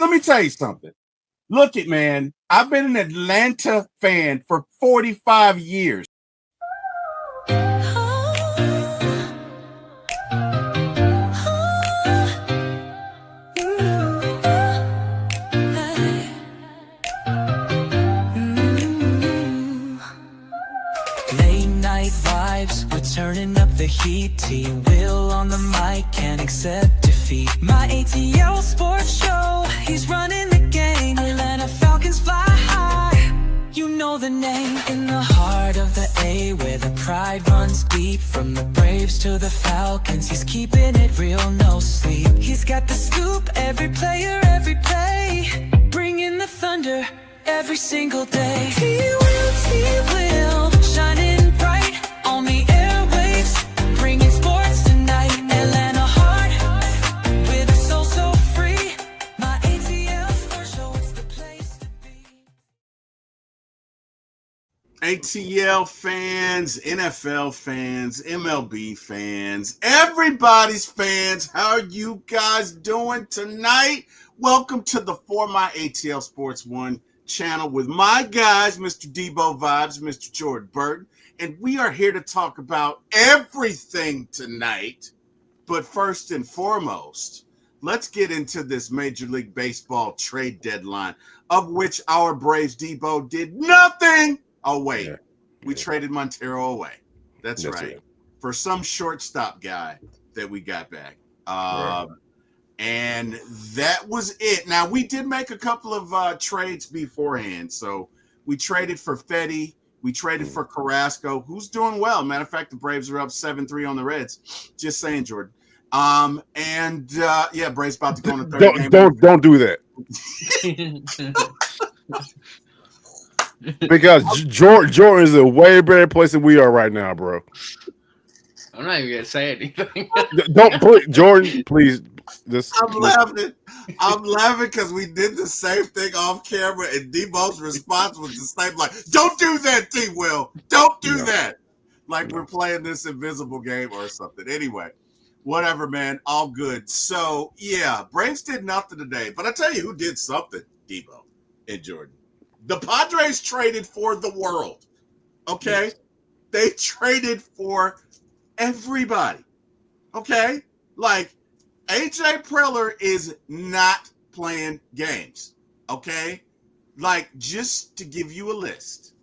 let me tell you something. Look it, man. I've been an Atlanta fan for 45 years. Late night vibes, we're turning up the heat. T-Will on the mic, can't accept defeat. My ATL sports show, he's running the game. Atlanta Falcons fly high, you know the name. In the heart of the A, where the pride runs deep. From the Braves to the Falcons, he's keeping it real, no sleep. He's got the scoop, every player, every play. Bringing the thunder every single day. T-Will, shining bright on the airwaves, bringing sports tonight. Atlanta heart, with a soul so free. My ATL Sports Show, it's the place to be. ATL fans, NFL fans, MLB fans, everybody's fans. How are you guys doing tonight? Welcome to the For My ATL Sports 1 channel with my guys, Mr. Debo Vibes, Mr. Jordan Burton, and we are here to talk about everything tonight. But first and foremost, let's get into this Major League Baseball trade deadline, of which our Braves Debo did nothing. Oh, wait. Yeah. We traded Montero away. That's right. It. For some shortstop guy that we got back. Right. And that was it. Now, we did make a couple of trades beforehand. So we traded for Fetty. We traded for Carrasco, who's doing well. Matter of fact, the Braves are up 7-3 on the Reds. Just saying, Jordan. Yeah, Braves about to go on the third game. Don't do that. Because Jordan is a way better place than we are right now, bro. I'm not even gonna say anything. Don't put Jordan, please. I'm laughing because we did the same thing off camera, and Debo's response was the same, like, "Don't do that, T-Will. Don't do that." Like we're playing this invisible game or something. Anyway, whatever, man. All good. So yeah, Braves did nothing today, but I tell you who did something, Debo and Jordan. The Padres traded for the world. Okay, yes. They traded for everybody. Okay, like AJ Preller is not playing games. Okay, like just to give you a list.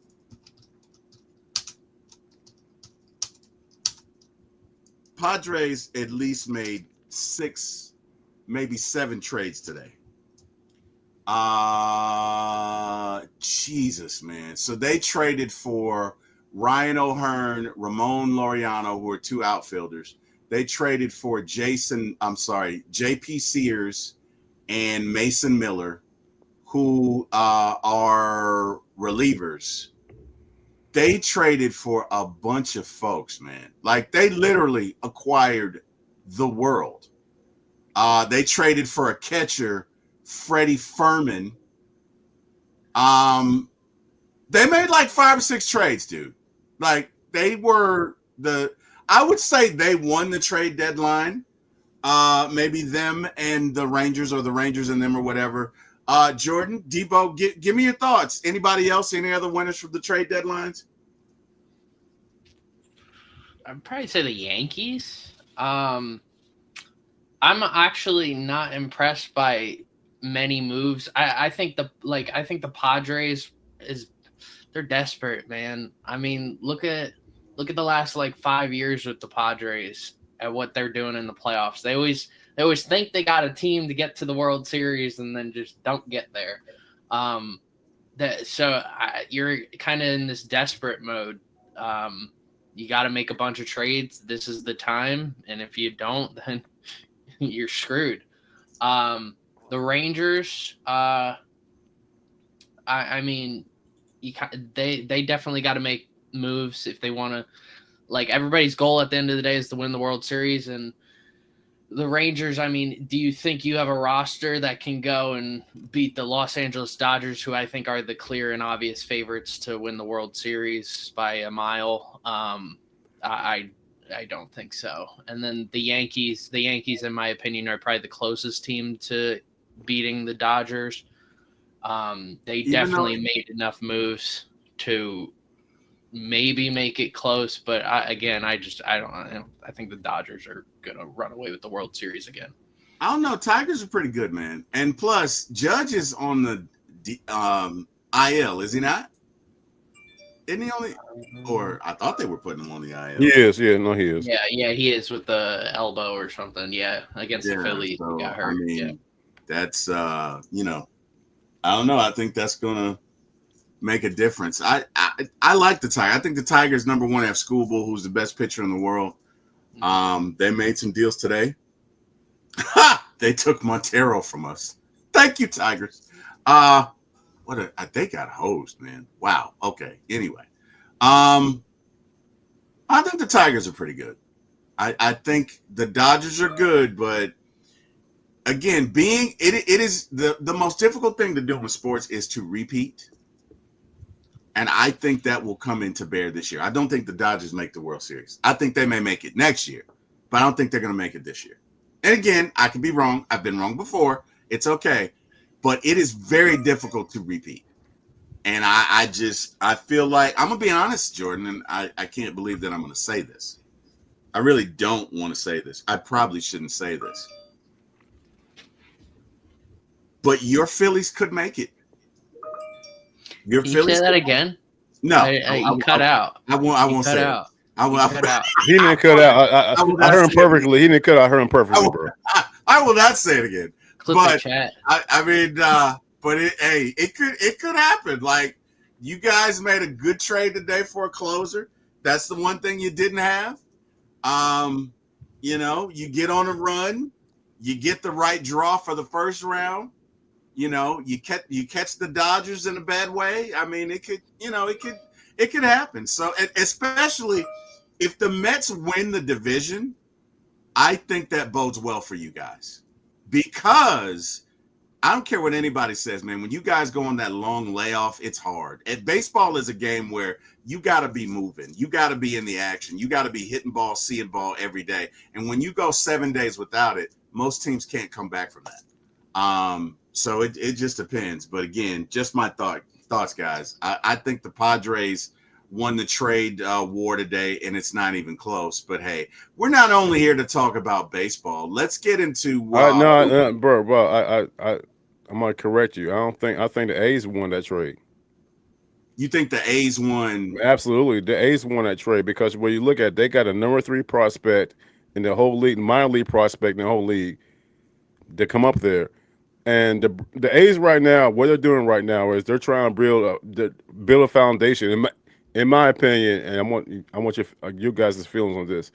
Padres at least made 6, maybe 7 trades today. Jesus, man. So they traded for Ryan O'Hearn, Ramon Laureano, who are 2 outfielders. They traded for JP Sears and Mason Miller, who are relievers. They traded for a bunch of folks, man. Like they literally acquired the world. They traded for a catcher, Freddie Furman. They made like 5 or 6 trades, dude. Like they were I would say they won the trade deadline. Maybe them and the Rangers, or the Rangers and them, or whatever. Jordan, Debo, give me your thoughts. Anybody else? Any other winners from the trade deadlines? I'd probably say the Yankees. I'm actually not impressed by many moves. I think the Padres they're desperate, man. I mean, look at the last like 5 years with the Padres at what they're doing in the playoffs. They always think they got a team to get to the World Series and then just don't get there. You're kind of in this desperate mode. You got to make a bunch of trades. This is the time, and if you don't, then you're screwed. The Rangers, I mean, they definitely got to make moves if they want to. Like everybody's goal at the end of the day is to win the World Series, and the Rangers, I mean, do you think you have a roster that can go and beat the Los Angeles Dodgers, who I think are the clear and obvious favorites to win the World Series by a mile? I don't think so. And then the Yankees, in my opinion, are probably the closest team to beating the Dodgers. They Even definitely though- made enough moves to maybe make it close, but I think the Dodgers are gonna run away with the World Series again. I don't know. Tigers are pretty good, man. And plus, Judge is on the IL, is he not? Isn't he only? Or I thought they were putting him on the IL. He is. Yeah, no, he is. Yeah, he is with the elbow or something. Yeah, against the Phillies, so, he got hurt. I mean, yeah. that's you know, I don't know. I think that's gonna make a difference. I like the Tigers. I think the Tigers number one have Schoolboy, who's the best pitcher in the world. They made some deals today. They took Montero from us. Thank you, Tigers. They got hosed, man. Wow. Okay. Anyway, I think the Tigers are pretty good. I think the Dodgers are good, but again, it is the most difficult thing to do in sports is to repeat. And I think that will come into bear this year. I don't think the Dodgers make the World Series. I think they may make it next year, but I don't think they're going to make it this year. And again, I can be wrong. I've been wrong before. It's okay. But it is very difficult to repeat. And I feel like, I'm going to be honest, Jordan, and I can't believe that I'm going to say this. I really don't want to say this. I probably shouldn't say this. But your Phillies could make it. Your Can you Phillies say that again? No. You cut out. I won't say out. it. I will Cut out. He didn't cut out. I heard him perfectly. He didn't cut out. I heard him perfectly, bro. I will not say it again. Clip But the chat. I mean, but it could happen. Like, you guys made a good trade today for a closer. That's the one thing you didn't have. You know, you get on a run, you get the right draw for the first round. You know, you catch the Dodgers in a bad way. I mean, it could happen. So, especially if the Mets win the division, I think that bodes well for you guys, because I don't care what anybody says, man. When you guys go on that long layoff, it's hard. And baseball is a game where you got to be moving. You got to be in the action. You got to be hitting ball, seeing ball every day. And when you go 7 days without it, most teams can't come back from that. So it just depends. But again, just my thoughts, guys. I think the Padres won the trade war today, and it's not even close. But hey, we're not only here to talk about baseball. Let's get into no, bro. I'm gonna correct you. I think the A's won that trade. You think the A's won? Absolutely, the A's won that trade because when you look at it, they got a number 3 prospect in the whole league, minor league prospect in the whole league, to come up there. And the A's right now, what they're doing right now is they're trying to build a foundation. In my opinion, and I want you guys' feelings on this.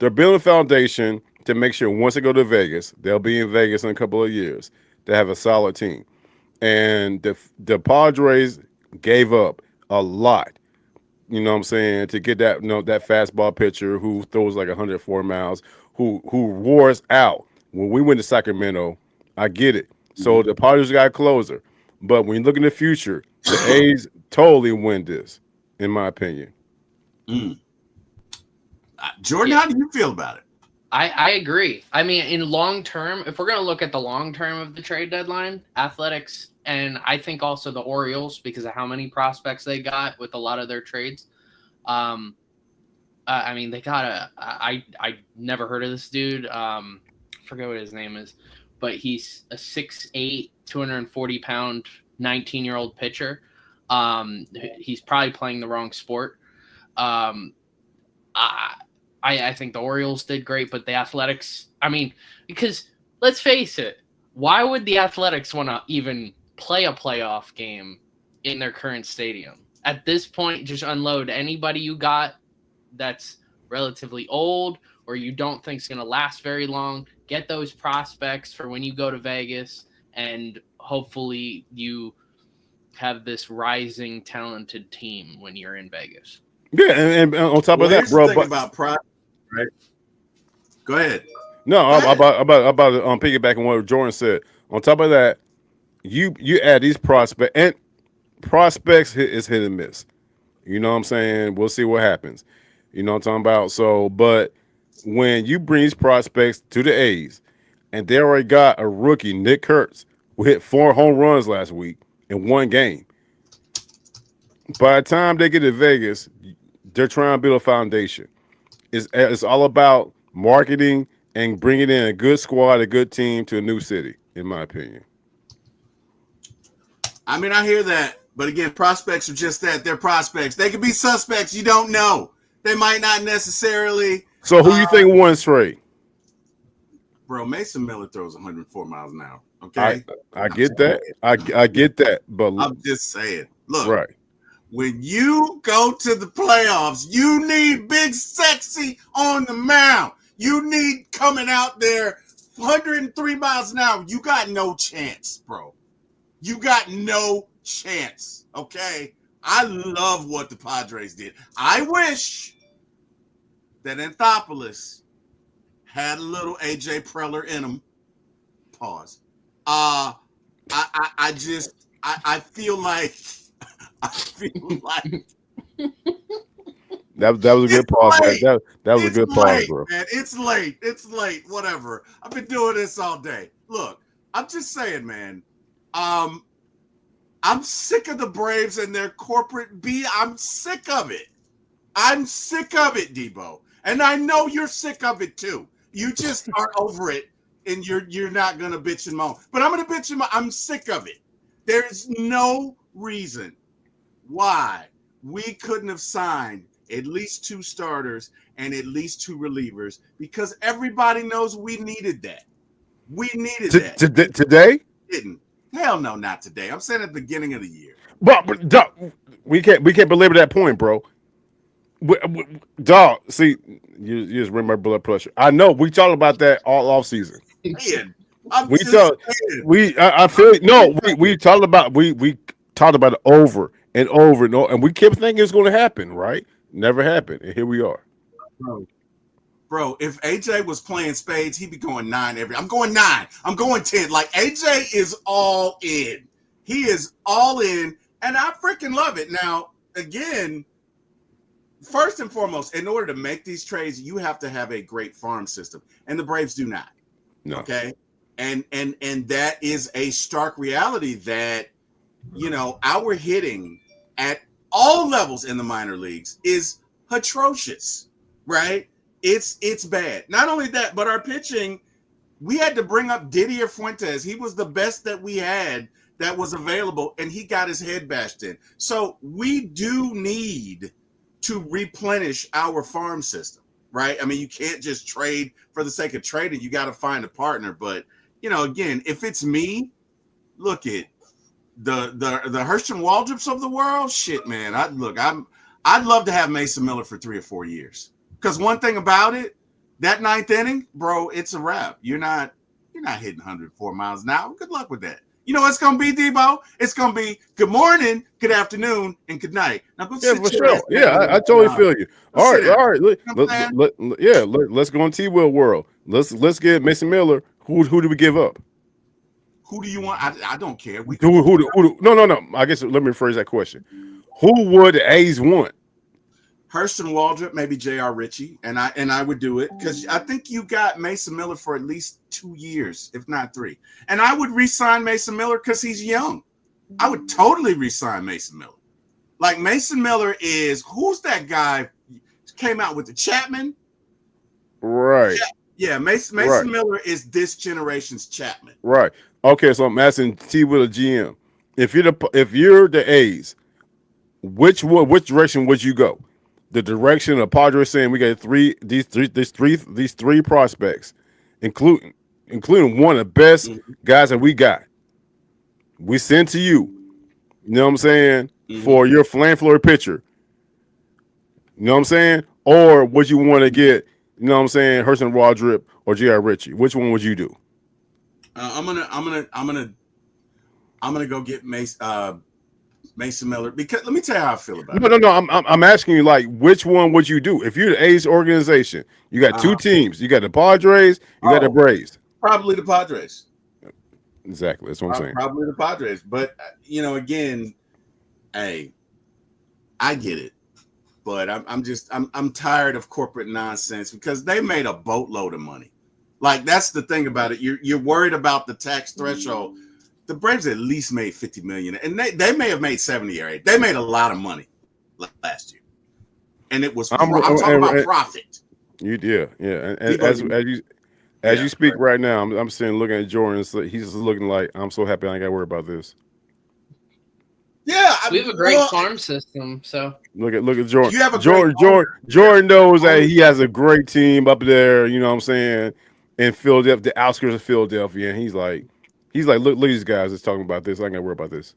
They're building a foundation to make sure once they go to Vegas, they'll be in Vegas in a couple of years. They have a solid team, and the Padres gave up a lot. You know what I'm saying, to get that that fastball pitcher who throws like 104 miles, who roars out. When we went to Sacramento, I get it. So the Padres got a closer. But when you look in the future, the A's totally win this, in my opinion. Jordan, how do you feel about it? I agree. I mean, in long term, if we're going to look at the long term of the trade deadline, Athletics, and I think also the Orioles, because of how many prospects they got with a lot of their trades. I mean, they got I never heard of this dude. Forget what his name is, but he's a 6'8", 240-pound, 19-year-old pitcher. He's probably playing the wrong sport. I think the Orioles did great, but the Athletics, I mean, because let's face it, why would the Athletics want to even play a playoff game in their current stadium? At this point, just unload anybody you got that's relatively old or you don't think is going to last very long. Get those prospects for when you go to Vegas, and hopefully you have this rising talented team when you're in Vegas. Yeah, and on top of that, bro, about pride, right? Go ahead. No, about piggybacking what Jordan said. On top of that, you add these prospects, and prospects is hit and miss. You know what I'm saying? We'll see what happens. You know what I'm talking about? So, but when you bring these prospects to the A's, and they already got a rookie, Nick Kurtz, who hit 4 home runs last week in one game. By the time they get to Vegas, they're trying to build a foundation. It's all about marketing and bringing in a good squad, a good team to a new city, in my opinion. I mean, I hear that, but again, prospects are just that. They're prospects. They could be suspects. You don't know. They might not necessarily. So who you think wins, Trey? Bro, Mason Miller throws 104 miles an hour. Okay, I get that. I get that, but I'm just saying. Look, right. When you go to the playoffs, you need Big Sexy on the mound. You need coming out there 103 miles an hour. You got no chance, bro. You got no chance, okay? I love what the Padres did. I wish that Anthopoulos had a little AJ Preller in him. Pause. I feel like that was a good pause. Late. That was a good pause, bro. Man. It's late. Whatever. I've been doing this all day. Look, I'm just saying, man. I'm sick of the Braves and their corporate B. I'm sick of it. I'm sick of it, Debo. And I know you're sick of it too. You just are over it, and you're not gonna bitch and moan. But I'm gonna bitch and moan. I'm sick of it. There's no reason why we couldn't have signed at least 2 starters and at least 2 relievers, because everybody knows we needed that. We needed that. Today? Didn't. Hell no, not today. I'm saying at the beginning of the year. But we can't belabor that point, bro. Dog, see, you just remember my blood pressure. I know we talked about that all off season. Man, We talked about it over and over and over, and we kept thinking it's going to happen, right? Never happened, and here we are. Bro, if AJ was playing spades, he'd be going 9 every. I'm going 9. I'm going 10. Like, AJ is all in. He is all in, and I freaking love it. Now, again, first and foremost, in order to make these trades, you have to have a great farm system, and the Braves do not. No. Okay, and that is a stark reality that, you know, our hitting at all levels in the minor leagues is atrocious, right? It's bad. Not only that, but our pitching, we had to bring up Didier Fuentes. He was the best that we had that was available, and he got his head bashed in. So we do need to replenish our farm system, right? I mean, you can't just trade for the sake of trading. You got to find a partner. But, you know, again, if it's me, look at the Hurston Waldrops of the world. Shit, man. I'd love to have Mason Miller for 3 or 4 years. Because one thing about it, that 9th inning, bro, it's a wrap. You're not hitting 104 miles an hour. Good luck with that. You know what it's gonna be, Debo? It's gonna be good morning, good afternoon, and good night. Now go sit for sure. Yeah, I totally feel you. All right. Let's go on T-Will world. Let's get Mason Miller. Who do we give up? Who do you want? I don't care. No. I guess let me rephrase that question. Who would the A's want? Hurston Waldrop, maybe J.R. Ritchie, and I would do it because I think you got Mason Miller for at least 2 years, if not 3. And I would re-sign Mason Miller because he's young. I would totally re-sign Mason Miller. Like, Mason Miller is, who's that guy? Came out with the Chapman, right? Yeah. Mason Miller is this generation's Chapman, right? Okay, so I'm asking T with a GM. If you're the A's, which direction would you go? The direction of Padres saying we got these three prospects, including one of the best guys that we got. We send to you. You know what I'm saying? For your flame-flurry pitcher. You know what I'm saying? Or would you want to get, you know what I'm saying, Hurston Waldrop or J.R. Ritchie? Which one would you do? I'm gonna go get Mason Miller, because let me tell you how I feel about it. No. I'm asking you, like, which one would you do if you're the A's organization? You got 2 teams. You got the Padres. You got the Braves. Probably the Padres. Exactly. That's what I'm saying. Probably the Padres. But you know, again, hey, I get it, but I'm tired of corporate nonsense because they made a boatload of money. Like that's the thing about it. You're worried about the tax threshold. The Braves at least made $50 million, and they may have made 70 or 80. They made a lot of money last year, and it was. I'm talking about profit. Yeah. And as you speak right now, I'm sitting looking at Jordan. So he's just looking like, I'm so happy I ain't got to worry about this. Yeah, we have a great farm system. So look at Jordan. Jordan knows that he has a great team up there. You know what I'm saying? In Philadelphia, the outskirts of Philadelphia, and he's like, look at these guys that's talking about this. I ain't got to worry about this.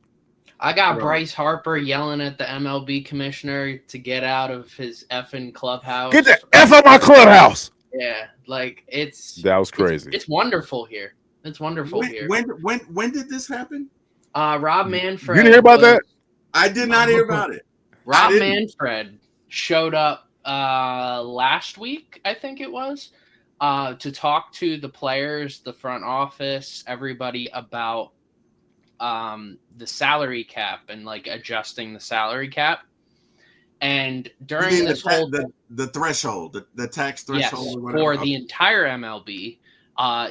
I got Bryce Harper yelling at the MLB commissioner to get out of his effing clubhouse. Get the F out of my clubhouse. Yeah, like that was crazy. It's wonderful here. It's wonderful here. When did this happen? Rob Manfred. You didn't hear about that? I did not hear about it. Rob Manfred showed up last week, I think it was, to talk to the players, the front office, everybody about the salary cap and like adjusting the salary cap. And during this whole the threshold, the tax threshold, yes, for the entire MLB.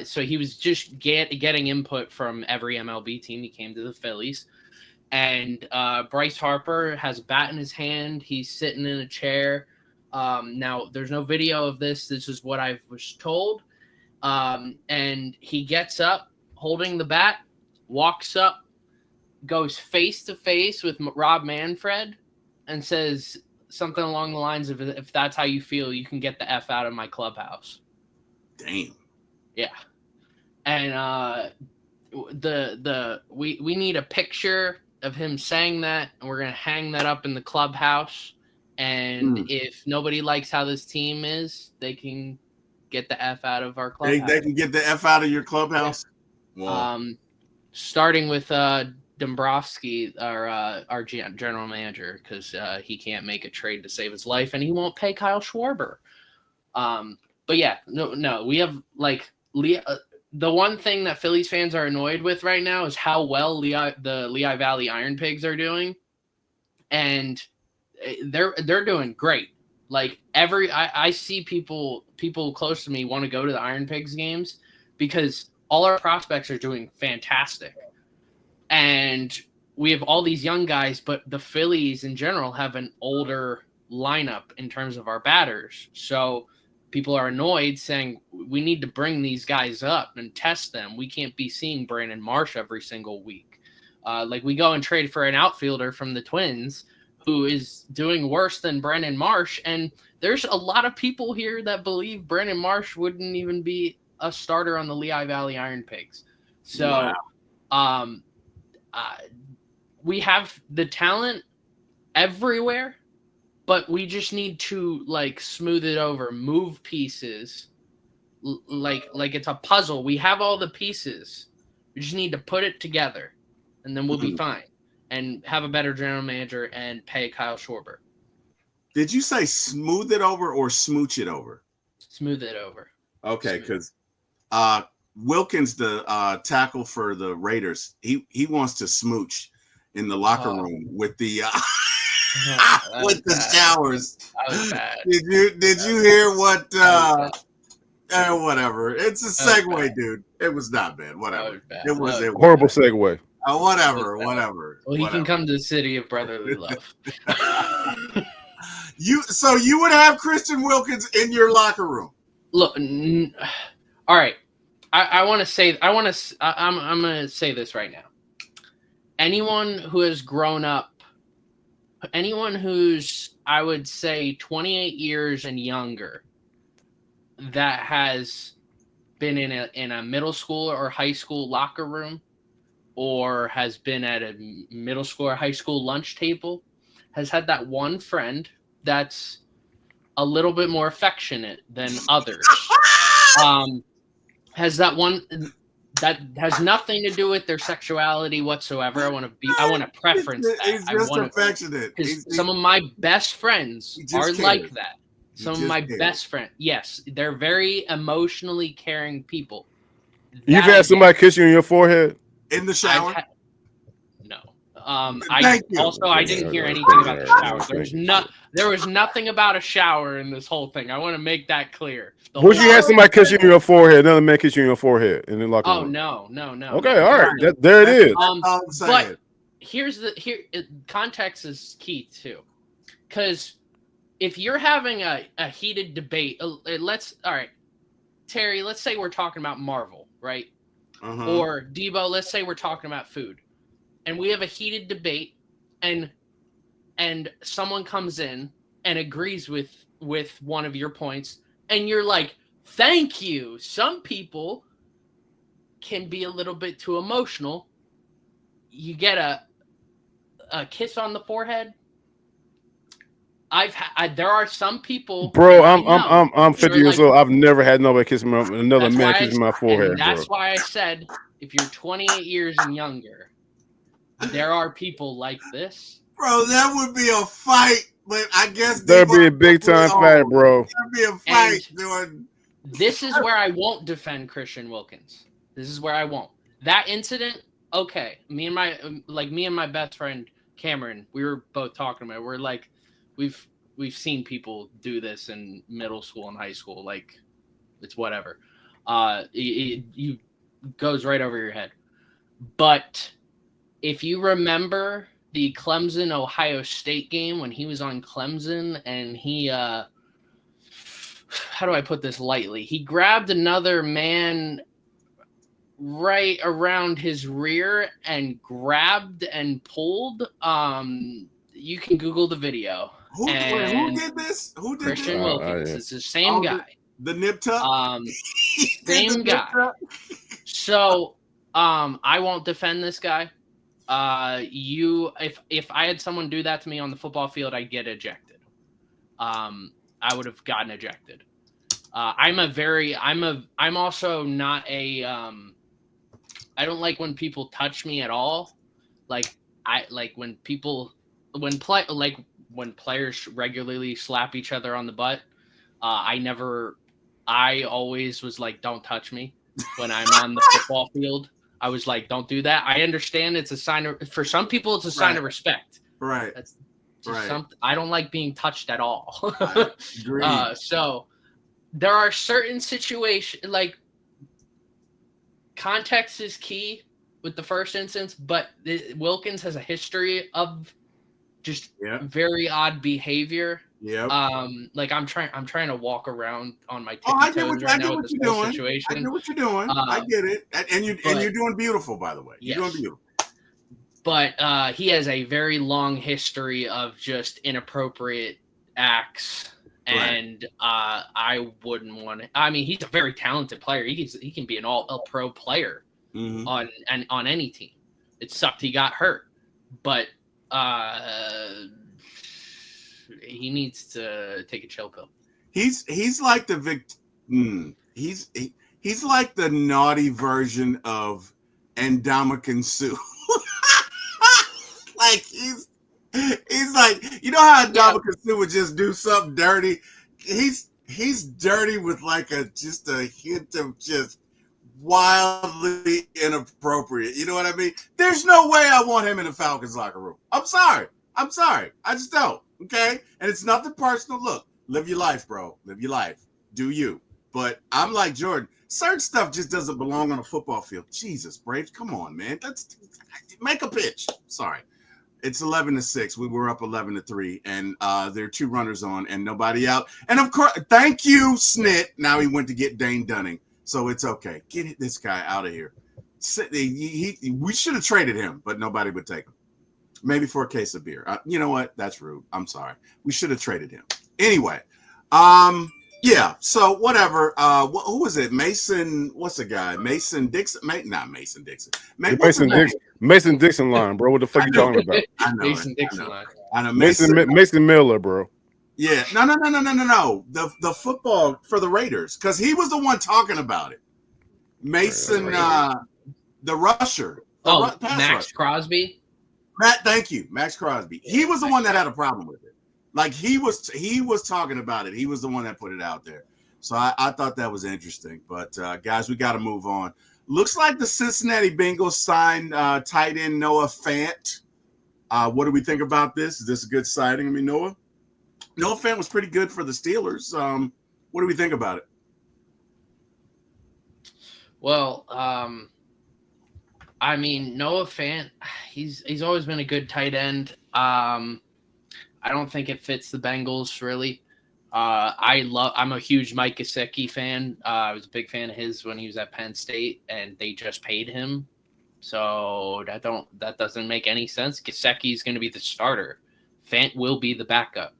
So he was just getting input from every MLB team. He came to the Phillies, and Bryce Harper has a bat in his hand. He's sitting in a chair. Now there's no video of this. This is what I was told. And he gets up holding the bat, walks up, goes face to face with Rob Manfred, and says something along the lines of, "If that's how you feel, you can get the F out of my clubhouse." Damn. Yeah. And we need a picture of him saying that, and we're gonna hang that up in the clubhouse. And if nobody likes how this team is, they can get the F out of our clubhouse. They can get the F out of your clubhouse. Yeah. Wow. Starting with Dombrowski, our general manager, because he can't make a trade to save his life, and he won't pay Kyle Schwarber. But yeah, no, we have like the one thing that Phillies fans are annoyed with right now is how well the Lehigh Valley Iron Pigs are doing, and they're doing great. Like I see people close to me want to go to the Iron Pigs games because all our prospects are doing fantastic. And we have all these young guys, but the Phillies in general have an older lineup in terms of our batters. So people are annoyed saying we need to bring these guys up and test them. We can't be seeing Brandon Marsh every single week. Like we go and trade for an outfielder from the Twins who is doing worse than Brandon Marsh. And there's a lot of people here that believe Brandon Marsh wouldn't even be a starter on the Lehigh Valley Iron Pigs. So, wow. We have the talent everywhere, but we just need to like smooth it over, move pieces, like it's a puzzle. We have all the pieces. We just need to put it together, and then we'll be fine. And have a better general manager and pay Kyle Schwarber. Did you say smooth it over or smooch it over? Smooth it over. Okay, because Wilkins, the tackle for the Raiders, he wants to smooch in the locker room with the with the showers. That was bad. Did you hear what? Whatever. It's a segue, dude. It was not bad. Whatever. It was a horrible segue. Whatever. Well, he can come to the city of brotherly love. So you would have Christian Wilkins in your locker room? Look, all right. I'm going to say this right now. Anyone who has grown up, anyone who's, I would say, 28 years and younger, that has been in a middle school or high school locker room, or has been at a middle school or high school lunch table, has had that one friend that's a little bit more affectionate than others. Has that one that has nothing to do with their sexuality whatsoever. I want to preference that. He's just affectionate. Some of my best friends are like that. Some of my best friends, yes, they're very emotionally caring people. You've had somebody kiss you on your forehead? In the shower? No. I didn't hear anything about the shower. There was nothing about a shower in this whole thing. I want to make that clear. Would you have somebody kiss you in your forehead, another man kiss you in your forehead in the locker Oh room? no. Okay, all right. There it is. All I'm saying. But context is key too, because if you're having a heated debate, all right, Terry, let's say we're talking about Marvel, right? Or Debo, let's say we're talking about food, and we have a heated debate, and someone comes in and agrees with one of your points, and you're like, thank you. Some people can be a little bit too emotional. You get a kiss on the forehead. There are some people, bro. I'm 50 years old. I've never had nobody kiss me, another man kiss my forehead. And that's why I said, if you're 28 years and younger, there are people like this. Bro, that would be a fight, but I guess there'd be a big time fight, bro. There'd be a fight, Jordan. This is where I won't defend Christian Wilkins. This is where I won't. That incident, okay. Me and my best friend Cameron, we were both talking about it. We're like, we've seen people do this in middle school and high school. Like, it's whatever. You goes right over your head. But if you remember the Clemson Ohio State game when he was on Clemson and he how do I put this lightly? He grabbed another man right around his rear and grabbed and pulled. You can Google the video. Who did this? Who did Christian this? Wilkins. Yeah. It's the same guy. The nip tuck? Same guy. So I won't defend this guy. If I had someone do that to me on the football field, I'd get ejected. I would have gotten ejected. I'm also not a I don't like when people touch me at all. Like when players regularly slap each other on the butt. I always was like, don't touch me when I'm on the football field. I was like, don't do that. I understand it's a sign of, for some people, it's a sign of respect. Right. That's just something. I don't like being touched at all. So there are certain situations, like context is key with the first instance, but Wilkins has a history of just very odd behavior. Yeah. Like I'm trying to walk around on my I tippy toes right now with this whole situation. I get what you're doing. I get it. And you're doing beautiful, by the way. You're doing beautiful. But he has a very long history of just inappropriate acts. And I wouldn't want to. I mean, he's a very talented player. He can be an all-pro player on any team. It sucked he got hurt, but he needs to take a chill pill. He's like the he's like the naughty version of Ndamukong Suh. Like he's like, you know how Ndamukong Suh would just do something dirty? He's dirty with like just a hint of just wildly inappropriate. You know what I mean? There's no way I want him in the Falcons locker room. I'm sorry. I just don't. Okay? And it's nothing personal. Look, live your life, bro. Live your life. Do you. But I'm like Jordan. Certain stuff just doesn't belong on a football field. Jesus, Braves, come on, man. Make a pitch. Sorry. It's 11-6. We were up 11-3, and there are 2 runners on and nobody out. And of course, thank you, Snit. Now he went to get Dane Dunning, so it's okay. Get this guy out of here. We should have traded him, but nobody would take him. Maybe for a case of beer. You know what? That's rude. I'm sorry. We should have traded him. Anyway, yeah. So whatever. Who was it? Mason. What's the guy? Mason Dixon. Not Mason Dixon. Mason Dixon line, bro. What the fuck you talking about? I know Mason Dixon line. I know Mason Miller, bro. Yeah. No. The football for the Raiders, because he was the one talking about it. Mason, the rusher. Max rusher. Crosby. Thank you, Max Crosby. He was the one that had a problem with it. Like he was talking about it. He was the one that put it out there. So I thought that was interesting. But guys, we got to move on. Looks like the Cincinnati Bengals signed tight end Noah Fant. What do we think about this? Is this a good signing? I mean, Noah? Noah Fant was pretty good for the Steelers. What do we think about it? Well, I mean, Noah Fant, he's always been a good tight end. I don't think it fits the Bengals really. I'm a huge Mike Gesicki fan. I was a big fan of his when he was at Penn State, and they just paid him, so that doesn't make any sense. Gesicki is going to be the starter. Fant will be the backup.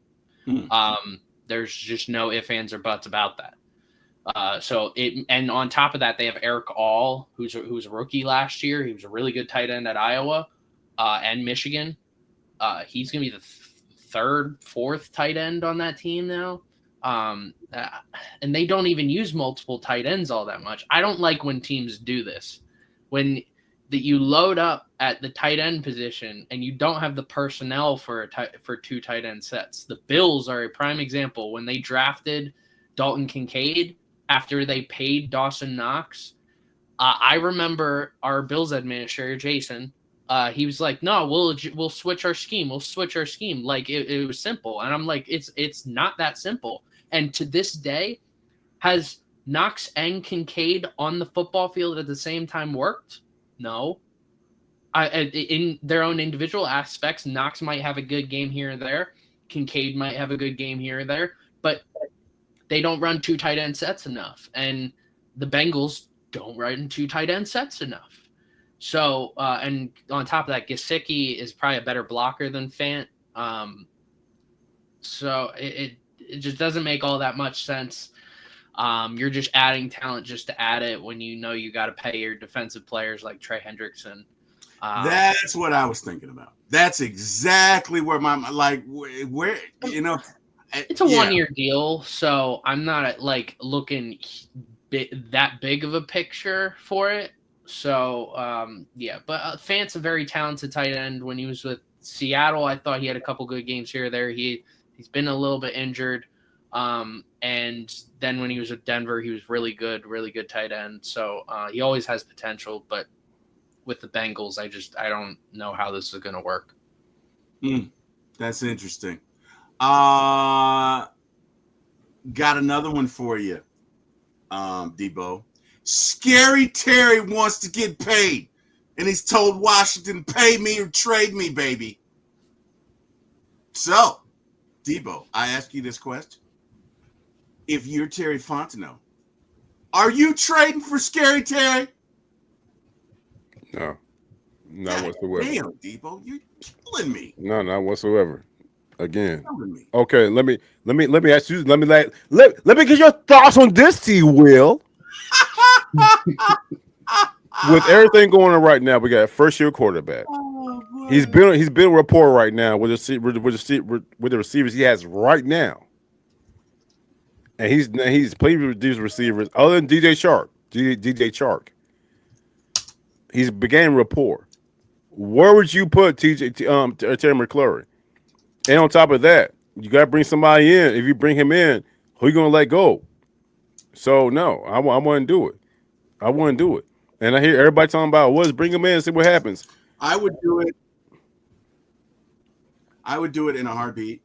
There's just no ifs, ands, or buts about that. And on top of that, they have Eric All, who's a rookie last year. He was a really good tight end at Iowa and Michigan. He's going to be the third, fourth tight end on that team now. And they don't even use multiple tight ends all that much. I don't like when teams do this. When you load up at the tight end position and you don't have the personnel for two tight end sets. The Bills are a prime example. When they drafted Dalton Kincaid after they paid Dawson Knox, I remember our Bills administrator, Jason, he was like, no, we'll switch our scheme. We'll switch our scheme. Like it was simple. And I'm like, it's not that simple. And to this day, has Knox and Kincaid on the football field at the same time worked? No. In their own individual aspects, Knox might have a good game here or there. Kincaid might have a good game here or there. But they don't run two tight end sets enough. And the Bengals don't run two tight end sets enough. So, and on top of that, Gesicki is probably a better blocker than Fant. So it just doesn't make all that much sense. You're just adding talent just to add it when you know you got to pay your defensive players like Trey Hendrickson. That's what I was thinking about. That's exactly where where it's a 1 year deal, so I'm not looking that big of a picture for it. So but Fant's a very talented tight end. When he was with Seattle, I thought he had a couple good games here or there. He's been a little bit injured. And then when he was with Denver, he was really good tight end. So he always has potential, but with the Bengals, I don't know how this is going to work. That's interesting. Got another one for you, Debo. Scary Terry wants to get paid, and he's told Washington, pay me or trade me, baby. So, Debo, I ask you this question. If you're Terry Fontenot, are you trading for Scary Terry? No, not whatsoever. Damn, Debo, you're killing me. No, not whatsoever. Again. Me. Okay, let me ask you. Let me get your thoughts on this, T. Will. With everything going on right now, we got a first-year quarterback. He's been a rapport right now with the receivers he has right now. And he's played with these receivers other than DJ Chark. He's began rapport. Where would you put Terry McLaurin? And on top of that, you got to bring somebody in. If you bring him in, who are you going to let go? So no, I wouldn't do it. I wouldn't do it. And I hear everybody talking about bring him in and see what happens. I would do it. I would do it in a heartbeat.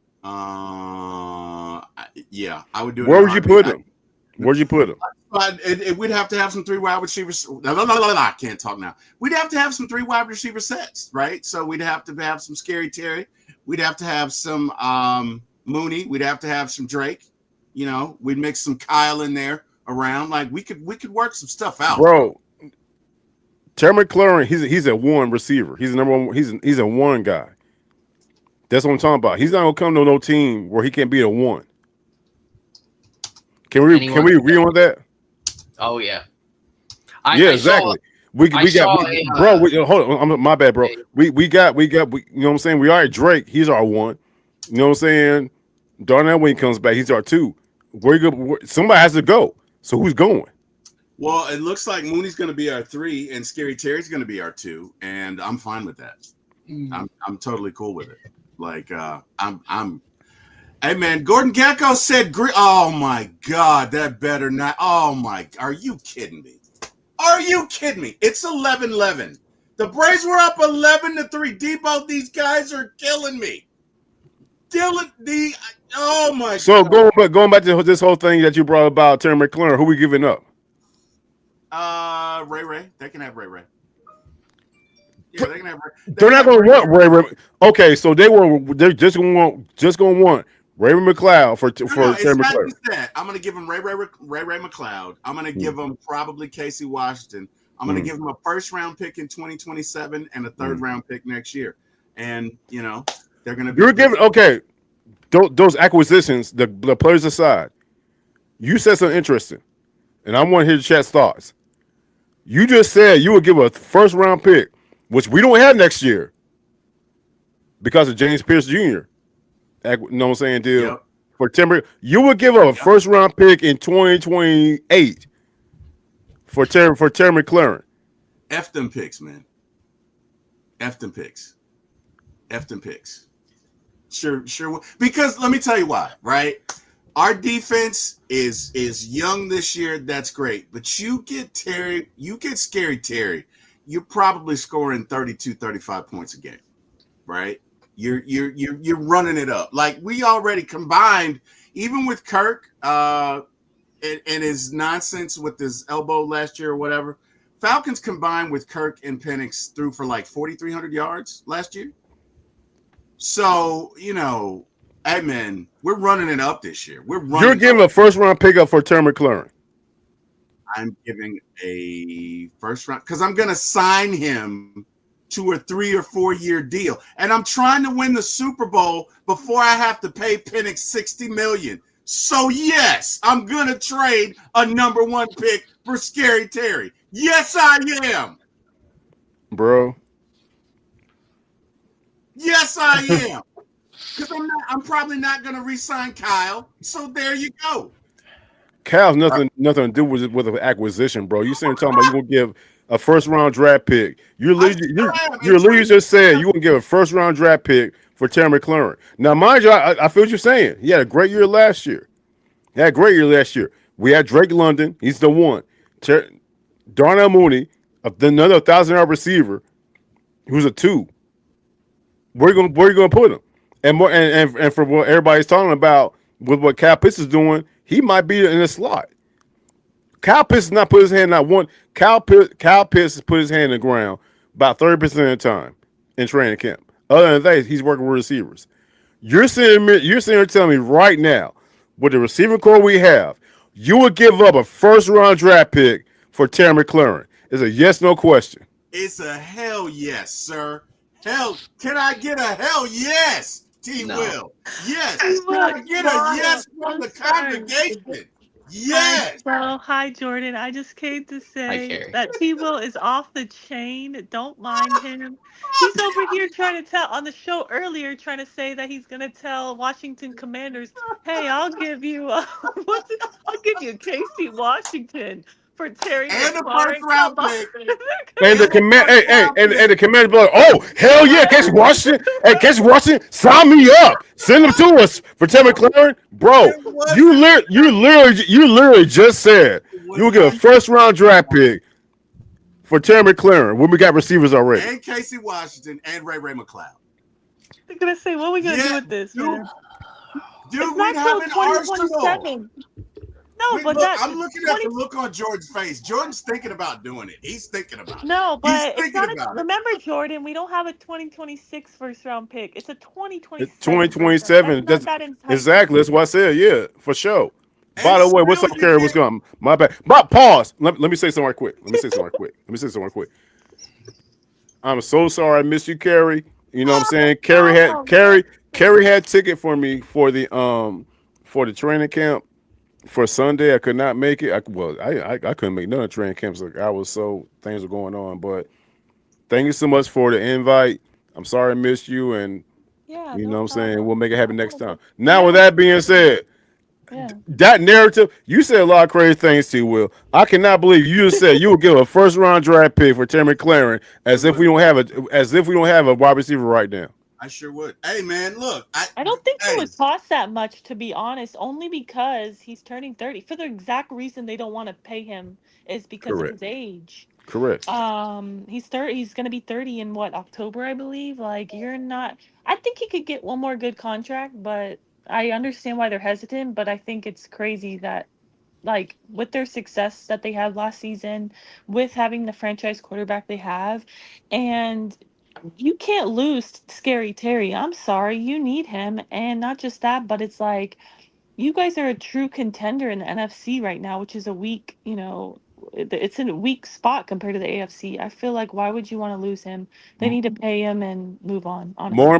Yeah, I would do it. Where would you put him? Where'd you put him? We'd have to have some 3 wide receivers. I can't talk now. We'd have to have some 3 wide receiver sets, right? So we'd have to have some Scary Terry. We'd have to have some Mooney. We'd have to have some Drake. You know, we'd mix some Kyle in there around. Like we could work some stuff out, bro. Terry McLaurin, he's a one receiver. He's the number one. He's a one guy. That's what I'm talking about. He's not gonna come to no team where he can't be a one. Can we agree on that? Oh yeah. Exactly. Hold on. My bad, bro. We got. You know what I'm saying? We are at Drake. He's our one. You know what I'm saying? Darnell, when he comes back, he's our 2. Somebody has to go. So who's going? Well, it looks like Mooney's going to be our 3, and Scary Terry's going to be our 2, and I'm fine with that. I'm totally cool with it. Like I'm. Hey man, Gordon Gekko said, "Oh my God, that better not." Oh my, are you kidding me? Are you kidding me? It's 11-11. The Braves were up 11-3. Debo, these guys are killing me. Dylan D. Oh my So god. going back to this whole thing that you brought about Terry McLaurin, who we giving up? Ray. They can have Ray. Yeah, they can have Ray. They They're can not have going to want Ray. Okay, so they're just going to want Raymond McLeod for No, Terry it's not McLaurin. just that. I'm gonna give him Ray McLeod. I'm gonna give him probably Casey Washington. I'm gonna give him a first round pick in 2027 and a third round pick next year. And they're gonna be. You're giving those acquisitions, the players aside. You said something interesting, and I want to hear the chat's thoughts. You just said you would give a first round pick, which we don't have next year, because of James Pierce Jr. You know what I'm saying? Deal Yep. for Timber. You would give up a first round pick in 2028 for Terry McLaurin. F them picks, man. F them picks. Sure. Because let me tell you why, right? Our defense is young this year. That's great. But you get Scary Terry, you're probably scoring 32, 35 points a game, right? You're running it up. Like we already combined, even with Kirk and his nonsense with his elbow last year or whatever. Falcons combined with Kirk and Penix threw for like 4,300 yards last year. So, hey man, we're running it up this year. You're giving a first round pickup for Terry McLaurin. I'm giving a first round because I'm gonna sign him to a 3 or 4 year deal. And I'm trying to win the Super Bowl before I have to pay Penix $60 million. So yes, I'm gonna trade a number 1 pick for Scary Terry. Yes, I am. Bro. Yes, I am. Because I'm probably not gonna re-sign Kyle. So there you go. Kyle's nothing to do with an acquisition, bro. You saying talking about you gonna give a first round draft pick? You're literally just saying you gonna give a first round draft pick for Terry McLaurin. Now, mind you, I feel what you're saying. He had a great year last year. We had Drake London. He's the one. Darnell Mooney, another 1,000-yard receiver, who's a 2. Where you gonna put him? And for what everybody's talking about with what Kyle Pitts is doing, he might be in the slot. Kyle Pitts has not put his hand Kyle Pitts has put his hand in the ground about 30% of the time in training camp. Other than that, he's working with receivers. You're sitting here telling me right now, with the receiving core we have, you would give up a first round draft pick for Terry McLaurin. It's a yes, no question. It's a hell yes, sir. Hell, can I get a hell yes, Will? Yes. Can I get a yes from the congregation? Yes. So, hi, Jordan. I just came to say that Will is off the chain. Don't mind him. He's over here trying to tell on the show earlier, trying to say that he's gonna tell Washington Commanders, "Hey, I'll give you I'll give you Casey Washington for Terry and a McLaurin." first round pick. And the the commander be like, "Oh hell yeah, Casey Washington! Hey, Casey Washington, sign me up. Send them to us for Terry McLaurin, bro. You literally just said you will get a first round draft pick for Terry McLaurin when we got receivers already, and Casey Washington and Ray McLeod. They're gonna say, "What are we gonna do with this, man?" Dude, we have an arsenal. No, I'm looking at the look on Jordan's face. Jordan's thinking about doing it. He's thinking about it. No, but it's not. Remember, Jordan, we don't have a 2026 first round pick. It's a 2027. It's 2027. Exactly. That's what I said. Yeah, for sure. And by the way, what's up, Kerry? What's going on? My bad. But pause. Let me say something right quick. I'm so sorry I missed you, Kerry. You know what I'm saying? Kerry had ticket for me for the training camp. For Sunday, I could not make it. I couldn't make none of training camps. Like things were going on. But thank you so much for the invite. I'm sorry I missed you, and you know what I'm saying. We'll make it happen next time. Now, with that being said, that narrative, you said a lot of crazy things, T. Will. I cannot believe you just said you would give a first round draft pick for Terry McLaurin as if we don't have a wide receiver right now. I sure would. Hey, man, look. I don't think it would cost that much, to be honest, only because he's turning 30. For the exact reason they don't want to pay him is because of his age. Correct. He's gonna be 30 in what, October, I believe. Like, you're not. I think he could get one more good contract, but I understand why they're hesitant. But I think it's crazy that, like, with their success that they had last season, with having the franchise quarterback they have, and you can't lose Scary Terry. I'm sorry, you need him, and not just that, but it's like you guys are a true contender in the NFC right now, which is a weak, it's in a weak spot compared to the AFC. I feel like, why would you want to lose him? They need to pay him and move on, honestly. More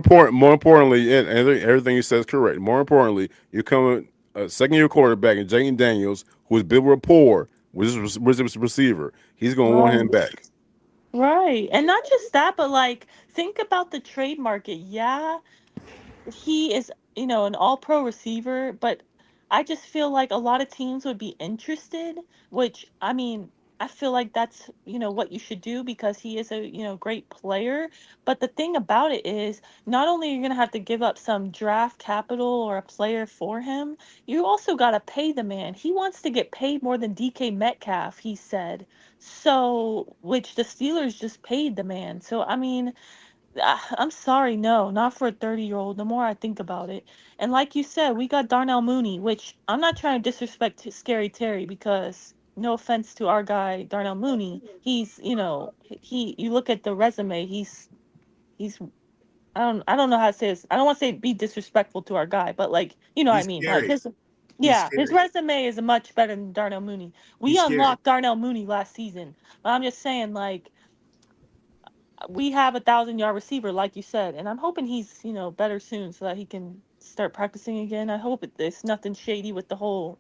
importantly, and everything you said is correct. More importantly, you're coming a second-year quarterback in Jayden Daniels, who has built rapport with his receiver. He's going to want him back. Right. And not just that, but like, think about the trade market. Yeah, he is, an all-pro receiver, but I just feel like a lot of teams would be interested, which, I mean, I feel like that's, what you should do because he is a, great player. But the thing about it is, not only are you going to have to give up some draft capital or a player for him, you also got to pay the man. He wants to get paid more than DK Metcalf, he said. So, which the Steelers just paid the man. So, I mean, I'm sorry, no, not for a 30-year-old. The more I think about it, and like you said, we got Darnell Mooney, which I'm not trying to disrespect Scary Terry because no offense to our guy Darnell Mooney, he's you look at the resume, he's I don't know how to say this. I don't want to say be disrespectful to our guy, but like what I He's mean, like scary. his He's his scary. resume is much better than Darnell Mooney. We He's scary. unlocked Darnell Mooney last season, but I'm just saying, like, we have a 1,000-yard receiver, like you said, and I'm hoping he's better soon so that he can start practicing again. I hope there's nothing shady with the whole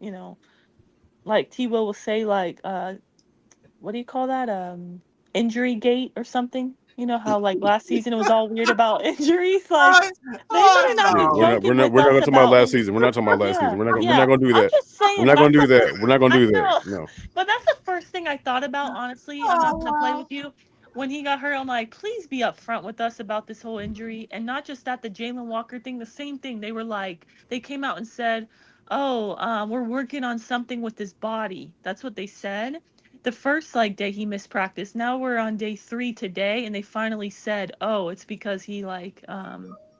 like T Will say, like, what do you call that, injury gate or something. You know how, like, last season it was all weird about injuries. Like, they better not be No. joking We're with not us going to talk about about last season. We're not talking about last season. We're not going to do I'm that. just We're saying, not going that's to do the that. We're not going to I do that. know, No. but that's the first thing I thought about, honestly. I'm not gonna play with you. When he got hurt, I'm like, please be upfront with us about this whole injury. And not just that, the Jalen Walker thing, the same thing. They were like, they came out and said, oh, we're working on something with his body. That's what they said. The first, like, day he missed practice. Now we're on day 3 today, and they finally said, oh, it's because he, like,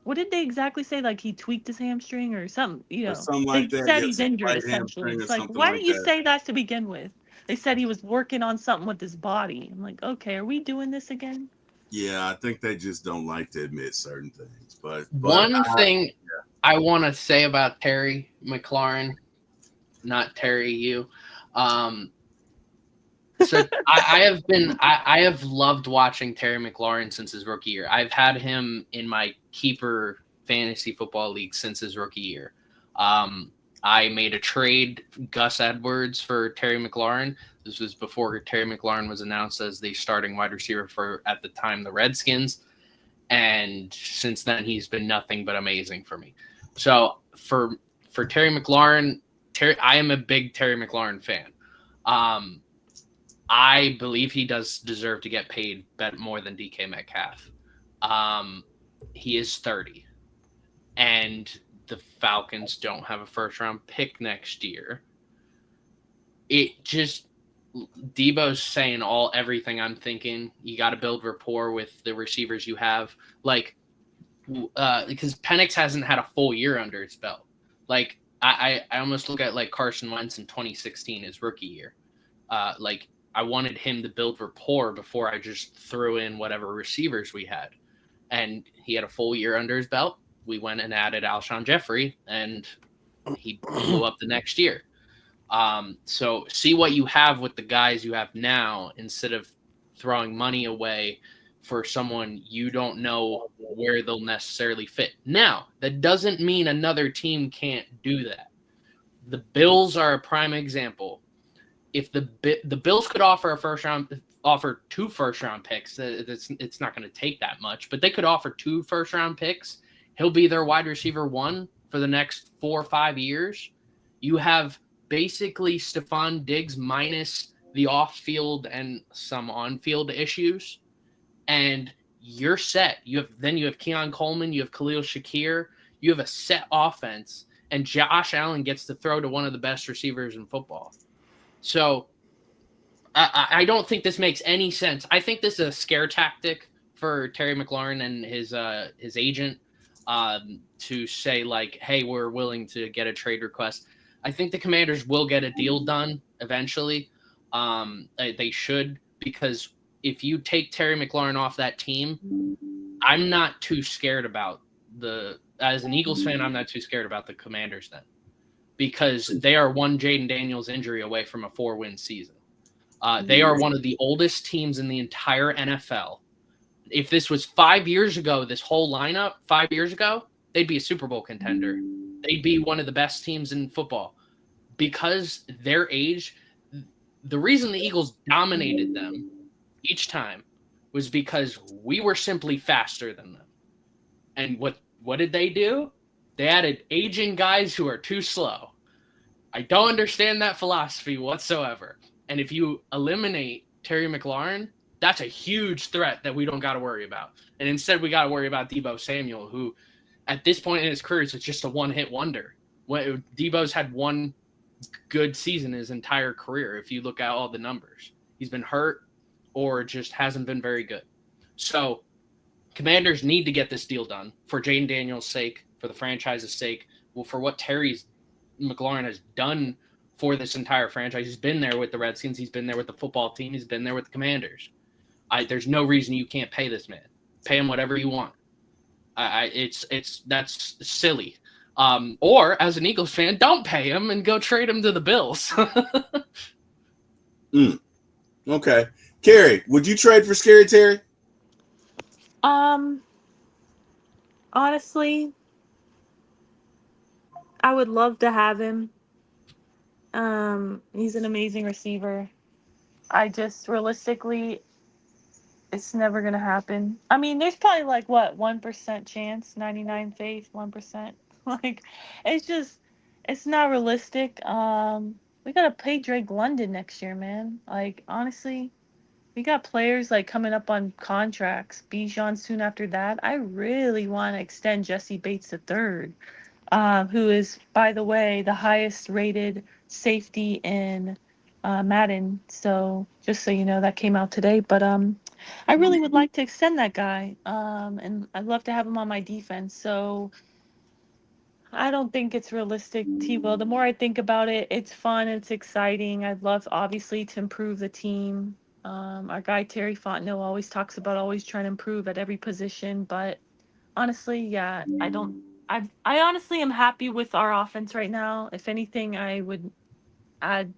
what did they exactly say? Like, he tweaked his hamstring or something, Or something They like that. said Yeah, he's some injured, right essentially. hamstring or It's like, something why like didn't you that. say that to begin with? They said he was working on something with his body. I'm like, okay, are we doing this again? Yeah, I think they just don't like to admit certain things. But One thing I want to say about Terry McLaurin, not Terry, you. So I have loved watching Terry McLaurin since his rookie year. I've had him in my keeper fantasy football league since his rookie year. I made a trade, Gus Edwards for Terry McLaurin. This was before Terry McLaurin was announced as the starting wide receiver for, at the time, the Redskins. And since then, he's been nothing but amazing for me. So for Terry McLaurin, I am a big Terry McLaurin fan. I believe he does deserve to get paid more than DK Metcalf. He is 30, and the Falcons don't have a first-round pick next year. It just, Debo's saying everything I'm thinking. You got to build rapport with the receivers you have, like, because Penix hasn't had a full year under his belt. Like, I almost look at, like, Carson Wentz in 2016, his rookie year. Like, I wanted him to build rapport before I just threw in whatever receivers we had. And he had a full year under his belt. We went and added Alshon Jeffrey, and he blew up the next year. So see what you have with the guys you have now instead of throwing money away for someone you don't know where they'll necessarily fit. Now, that doesn't mean another team can't do that. The Bills are a prime example. If the Bills could offer offer 2 first-round picks, it's not going to take that much, but they could offer 2 first-round picks. He'll be their wide receiver 1 for the next 4 or 5 years. You have basically Stephon Diggs minus the off-field and some on-field issues, and you're set. You have Keon Coleman, you have Khalil Shakir, you have a set offense, and Josh Allen gets to throw to one of the best receivers in football. So I don't think this makes any sense. I think this is a scare tactic for Terry McLaurin and his agent to say like, hey, we're willing to get a trade request. I think the Commanders will get a deal done eventually. They should, because if you take Terry McLaurin off that team, I'm not too scared about as an Eagles fan, I'm not too scared about the Commanders then, because they are one Jaden Daniels injury away from a 4-win season. They are one of the oldest teams in the entire NFL. If this was 5 years ago, this whole lineup 5 years ago, they'd be a Super Bowl contender. They'd be one of the best teams in football. Because their age, the reason the Eagles dominated them each time was because we were simply faster than them. And what did they do? They added aging guys who are too slow. I don't understand that philosophy whatsoever. And if you eliminate Terry McLaurin, that's a huge threat that we don't got to worry about. And instead, we got to worry about Deebo Samuel, who at this point in his career is just a one-hit wonder. Deebo's had one good season his entire career. If you look at all the numbers, he's been hurt or just hasn't been very good. So Commanders need to get this deal done for Jaden Daniels' sake, for the franchise's sake, for what Terry McLaurin has done for this entire franchise. He's been there with the Redskins. He's been there with the football team. He's been there with the Commanders. There's no reason you can't pay this man. Pay him whatever you want. That's silly. Or as an Eagles fan, don't pay him and go trade him to the Bills. Okay. Carrie, would you trade for Scary Terry? Honestly, I would love to have him. He's an amazing receiver. I just realistically, it's never gonna happen. I mean, there's probably like 1% chance, 99 faith, 1%. Like, it's not realistic. We gotta pay Drake London next year, man. Like, honestly, we got players like coming up on contracts. Bijan soon after that. I really want to extend Jesse Bates III, who is, by the way, the highest rated safety in Madden. So just so you know, that came out today. But I really would like to extend that guy, and I'd love to have him on my defense. So I don't think it's realistic, T-Will. The more I think about it, it's fun, it's exciting. I'd love, obviously, to improve the team. Our guy Terry Fontenot always talks about always trying to improve at every position. But honestly, yeah, I honestly am happy with our offense right now. If anything, I would add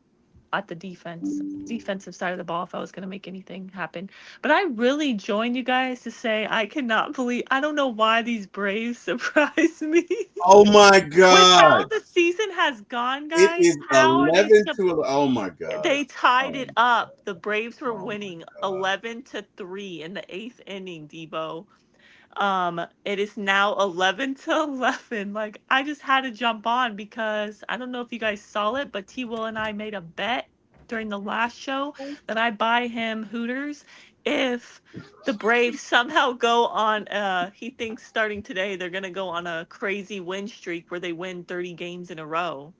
at the defensive side of the ball if I was going to make anything happen. But I really joined you guys to say I cannot believe, I don't know why these Braves surprised me. Oh my God. With how the season has gone, guys. It is 11 to, oh my God. They tied it up. The Braves were winning 11-3 in the 8th inning, Debo. It is now 11-11. Like, I just had to jump on because I don't know if you guys saw it, but T-Will and I made a bet during the last show that I buy him Hooters if the Braves somehow go on he thinks starting today they're gonna go on a crazy win streak where they win 30 games in a row.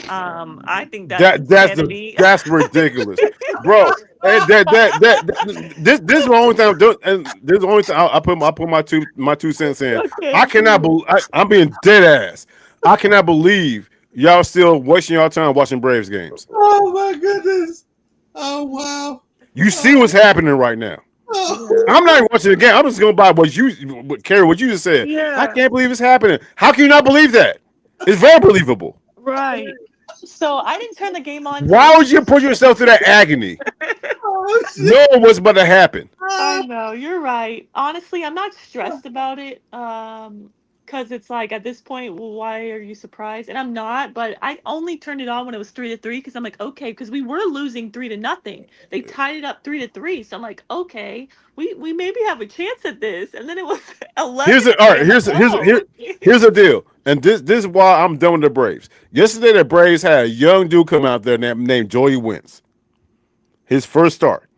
I think that's ridiculous, bro. This is the only thing I'm doing, and this is the only thing I put my two cents in. Okay. I cannot believe I'm being dead ass. I cannot believe y'all still wasting y'all time watching Braves games. Oh my goodness! Oh wow! You see what's happening right now. Oh. I'm not even watching the game. I'm just going by Carrie, what you just said. Yeah. I can't believe it's happening. How can you not believe that? It's very believable. Right. So I didn't turn the game on. Why would you put yourself through that agony? Knowing what's about to happen. I know, you're right. Honestly, I'm not stressed about it. Because it's like at this point, well, why are you surprised? And I'm not, but I only turned it on when it was 3-3 because I'm like, okay, because we were losing 3-0. They tied it up 3-3. So I'm like, okay, we maybe have a chance at this. And then it was 11. Here's the deal. And this is why I'm done with the Braves. Yesterday, the Braves had a young dude come out there named Joey Wentz. His first start.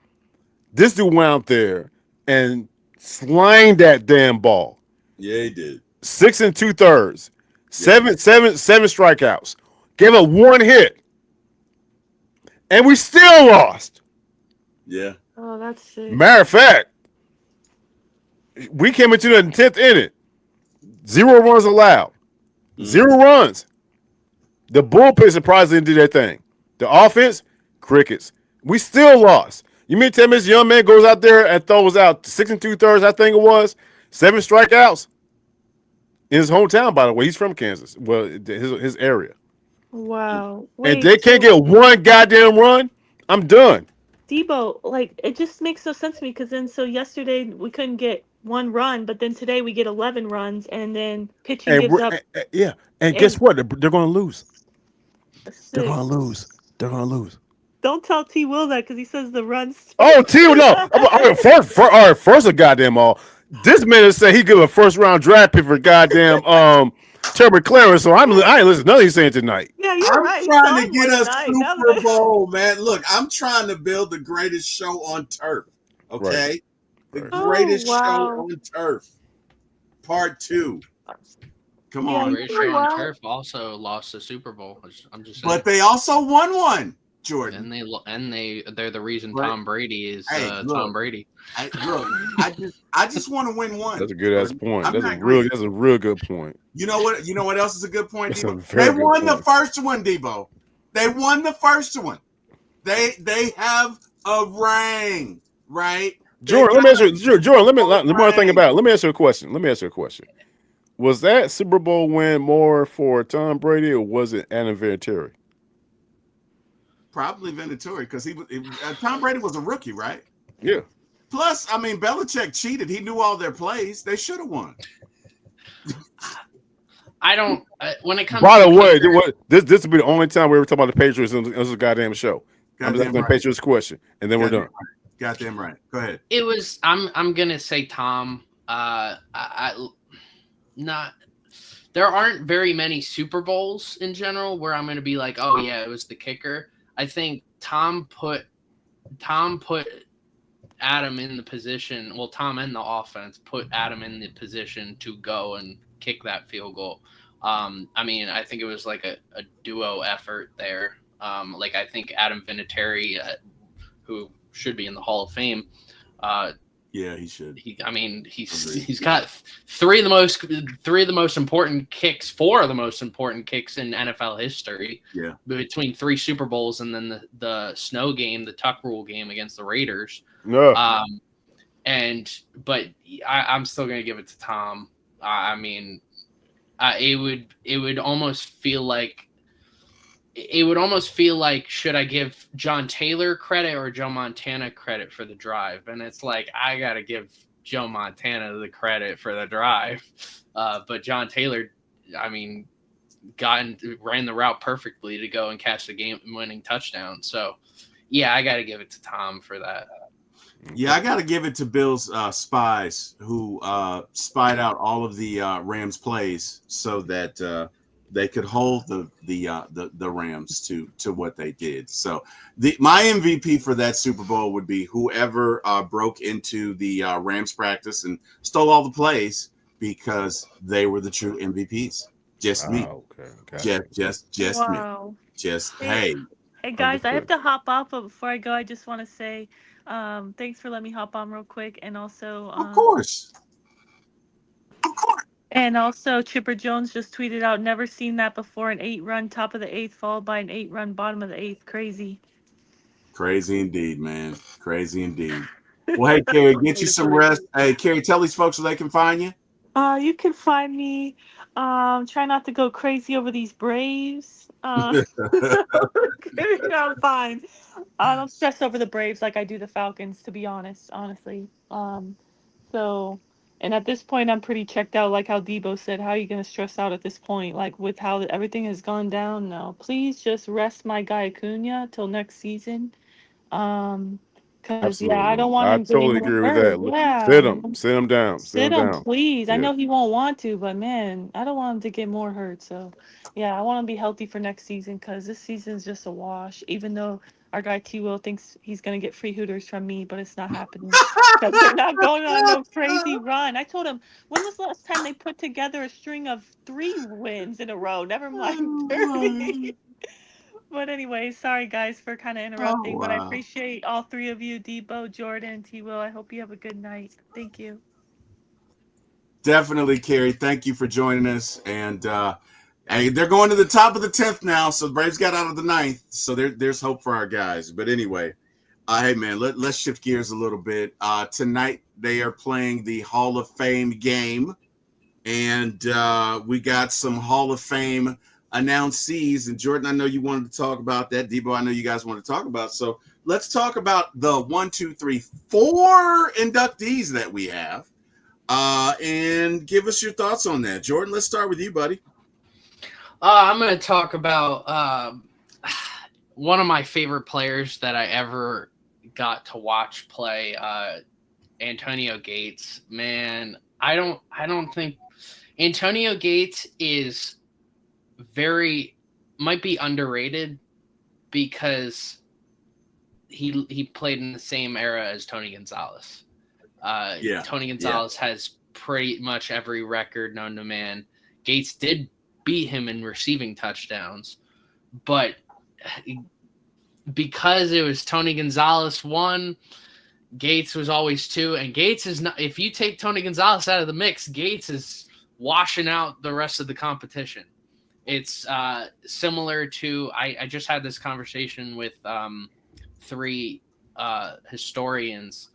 This dude went out there and slanged that damn ball. Yeah, he did. 6 2/3, seven strikeouts, gave up one hit, and we still lost. Yeah. Oh, that's sick. Matter of fact, we came into the 10th inning. 0 runs allowed. 0 runs. The bullpen surprisingly did their thing. The offense, crickets. We still lost. You mean tell me this young man goes out there and throws out 6 2/3, I think it was, 7 strikeouts in his hometown, by the way. He's from Kansas. Well, his area. Wow. And they can't get one goddamn run. I'm done. Debo, like, it just makes no sense to me because then yesterday we couldn't get 1 run, but then today we get 11 runs, and then pitching gives up. Yeah, and guess what? They're going to lose. 6. They're going to lose. They're going to lose. Don't tell T. Will that because he says the runs. Oh, T. No. First of goddamn all. This man said he give a first round draft pick for goddamn Terry McLaren. So I ain't listening to nothing he's saying tonight. Yeah, you're right. I'm trying to get us Super Bowl, man. Look, I'm trying to build the greatest show on turf. Okay, the greatest show on turf. Part 2. Come on, greatest show on turf also lost the Super Bowl. I'm just saying. But they also won one, Jordan. And they're the reason Tom Brady is Tom Brady. I just want to win one. That's a good ass point. That's a real good point. You know what else is a good point, Debo? They won the first one, Debo. They won the first one. They have a ring, right? Jordan, let me ask you. Jordan, let me ask you a question. Was that Super Bowl win more for Tom Brady or was it Adam Vinatieri? Probably Vinatieri because Tom Brady was a rookie, right? Yeah. Plus, I mean, Belichick cheated. He knew all their plays. They should have won. I don't. When it comes. By the way, this will be the only time we ever talk about the Patriots in this goddamn show. I'm just asking the Patriots question, and then we're done. Goddamn right. Go ahead. It was. I'm gonna say Tom. There aren't very many Super Bowls in general where I'm gonna be like, oh yeah, it was the kicker. I think Tom put Adam in the position. Well, Tom and the offense put Adam in the position to go and kick that field goal. I mean, I think it was like a duo effort there. Like I think Adam Vinatieri, who should be in the Hall of Fame. Yeah, he should. He's got three of the most important kicks, 4 of the most important kicks in NFL history. Yeah, between 3 Super Bowls and then the snow game, the Tuck Rule game against the Raiders. No. But I'm still gonna give it to Tom. It would almost feel like should I give John Taylor credit or Joe Montana credit for the drive? And it's like I gotta give Joe Montana the credit for the drive, but John Taylor, ran the route perfectly to go and catch the game-winning touchdown. So, yeah, I gotta give it to Tom for that. Yeah, I got to give it to Bill's spies who spied out all of the Rams plays so that they could hold the Rams to what they did. So my MVP for that Super Bowl would be whoever broke into the Rams practice and stole all the plays because they were the true MVPs. Just me. Okay. Just wow. me. Just Hey guys, I have to hop off, but before I go, I just want to say thanks for letting me hop on real quick, and also of course. And also Chipper Jones just tweeted out, never seen that before, an 8-run top of the 8th followed by an 8-run bottom of the 8th. Crazy indeed, man. Crazy indeed. Well, hey Carrie, get you some rest. Hey Carrie, tell these folks where they can find you. You can find me try not to go crazy over these Braves. I'm fine. I don't stress over the Braves like I do the Falcons, to be honestly. And at this point, I'm pretty checked out, like how Debo said. How are you going to stress out at this point? Like, with how everything has gone down? No. Please just rest my guy Acuna till next season. Because, I don't want him to totally agree with that. Yeah. Sit him down. Sit him down, please. Yeah. I know he won't want to, but, man, I don't want him to get more hurt. So, I want him to be healthy for next season because this season's just a wash, even though our guy T. Will thinks he's going to get free Hooters from me, but it's not happening. Because they're not going on no crazy run. I told him, when was the last time they put together a string of 3 wins in a row? Never mind 30. But anyway, sorry guys for kind of interrupting, but I wow. appreciate all three of you, Debo, Jordan, T. Will. I hope you have a good night. Thank you. Definitely, Carrie. Thank you for joining us. And hey, they're going to the top of the 10th now, so the Braves got out of the 9th. So there's hope for our guys. But anyway, hey, man, let's shift gears a little bit. Tonight, they are playing the Hall of Fame game. And we got some Hall of Fame announcees. And Jordan, I know you wanted to talk about that. Debo, I know you guys want to talk about. So let's talk about the 1, 2, 3, 4 inductees that we have. And give us your thoughts on that. Jordan, let's start with you, buddy. I'm going to talk about one of my favorite players that I ever got to watch play, Antonio Gates. Man, I don't think Antonio Gates is might be underrated because he played in the same era as Tony Gonzalez. Tony Gonzalez has pretty much every record known to man. Gates did beat him in receiving touchdowns, but because it was Tony Gonzalez 1, Gates was always 2, and Gates is not. If you take Tony Gonzalez out of the mix, Gates is washing out the rest of the competition. It's similar to I just had this conversation with 3 historians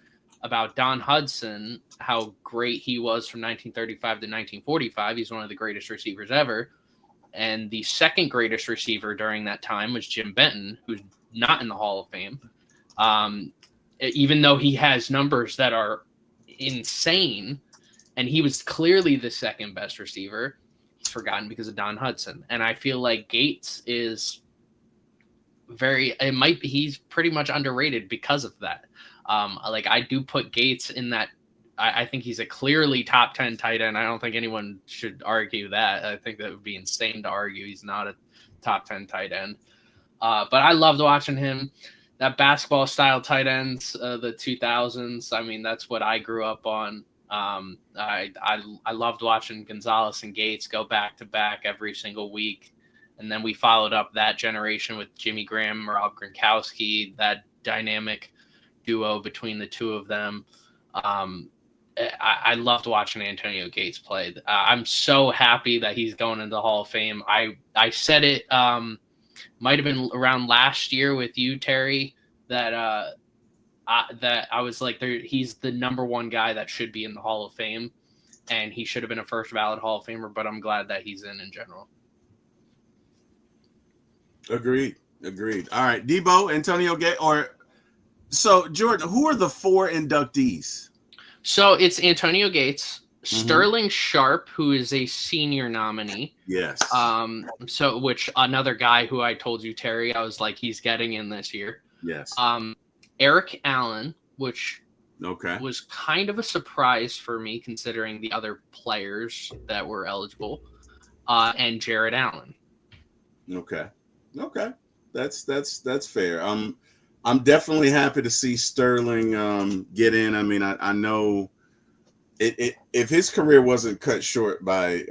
about Don Hudson, how great he was from 1935 to 1945. He's one of the greatest receivers ever. And the second greatest receiver during that time was Jim Benton, who's not in the Hall of Fame. Even though he has numbers that are insane, and he was clearly the second best receiver, he's forgotten because of Don Hudson. And I feel like Gates is he's pretty much underrated because of that. I do put Gates in that. I think he's a clearly top 10 tight end. I don't think anyone should argue that. I think that would be insane to argue he's not a top 10 tight end. But I loved watching him. That basketball style tight ends, the 2000s. I mean, that's what I grew up on. I loved watching Gonzalez and Gates go back to back every single week. And then we followed up that generation with Jimmy Graham, Rob Gronkowski, that dynamic duo between the two of them. I loved watching Antonio Gates play. I'm so happy that he's going into the Hall of Fame. I said it might have been around last year with you, Terry, that I was like, he's the number one guy that should be in the Hall of Fame, and he should have been a first ballot Hall of Famer, but I'm glad that he's in general. Agreed. All right, Debo, Antonio Gates, so Jordan, who are the 4 inductees? So it's Antonio Gates, Sterling Sharp, who is a senior nominee. Yes. So which another guy who I told you, Terry, I was like, he's getting in this year. Yes. Eric Allen, which okay, was kind of a surprise for me considering the other players that were eligible, and Jared Allen. Okay, that's fair. I'm definitely happy to see Sterling get in. I mean, I know if his career wasn't cut short by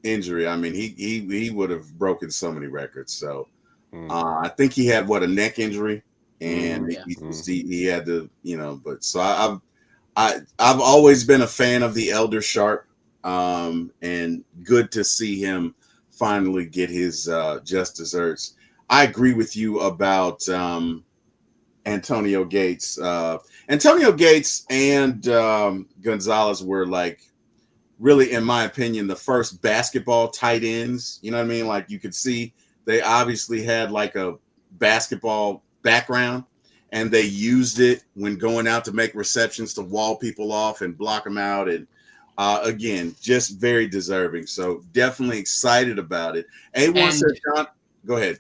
injury, I mean, he would have broken so many records. So I think he had a neck injury, and he had to, But so I've always been a fan of the elder Sharp, and good to see him finally get his just desserts. I agree with you about Antonio Gates. Antonio Gates and Gonzalez were really, in my opinion, the first basketball tight ends. You know what I mean? Like, you could see they obviously had a basketball background, and they used it when going out to make receptions to wall people off and block them out. And again, just very deserving. So definitely excited about it. A1 said, John, go ahead.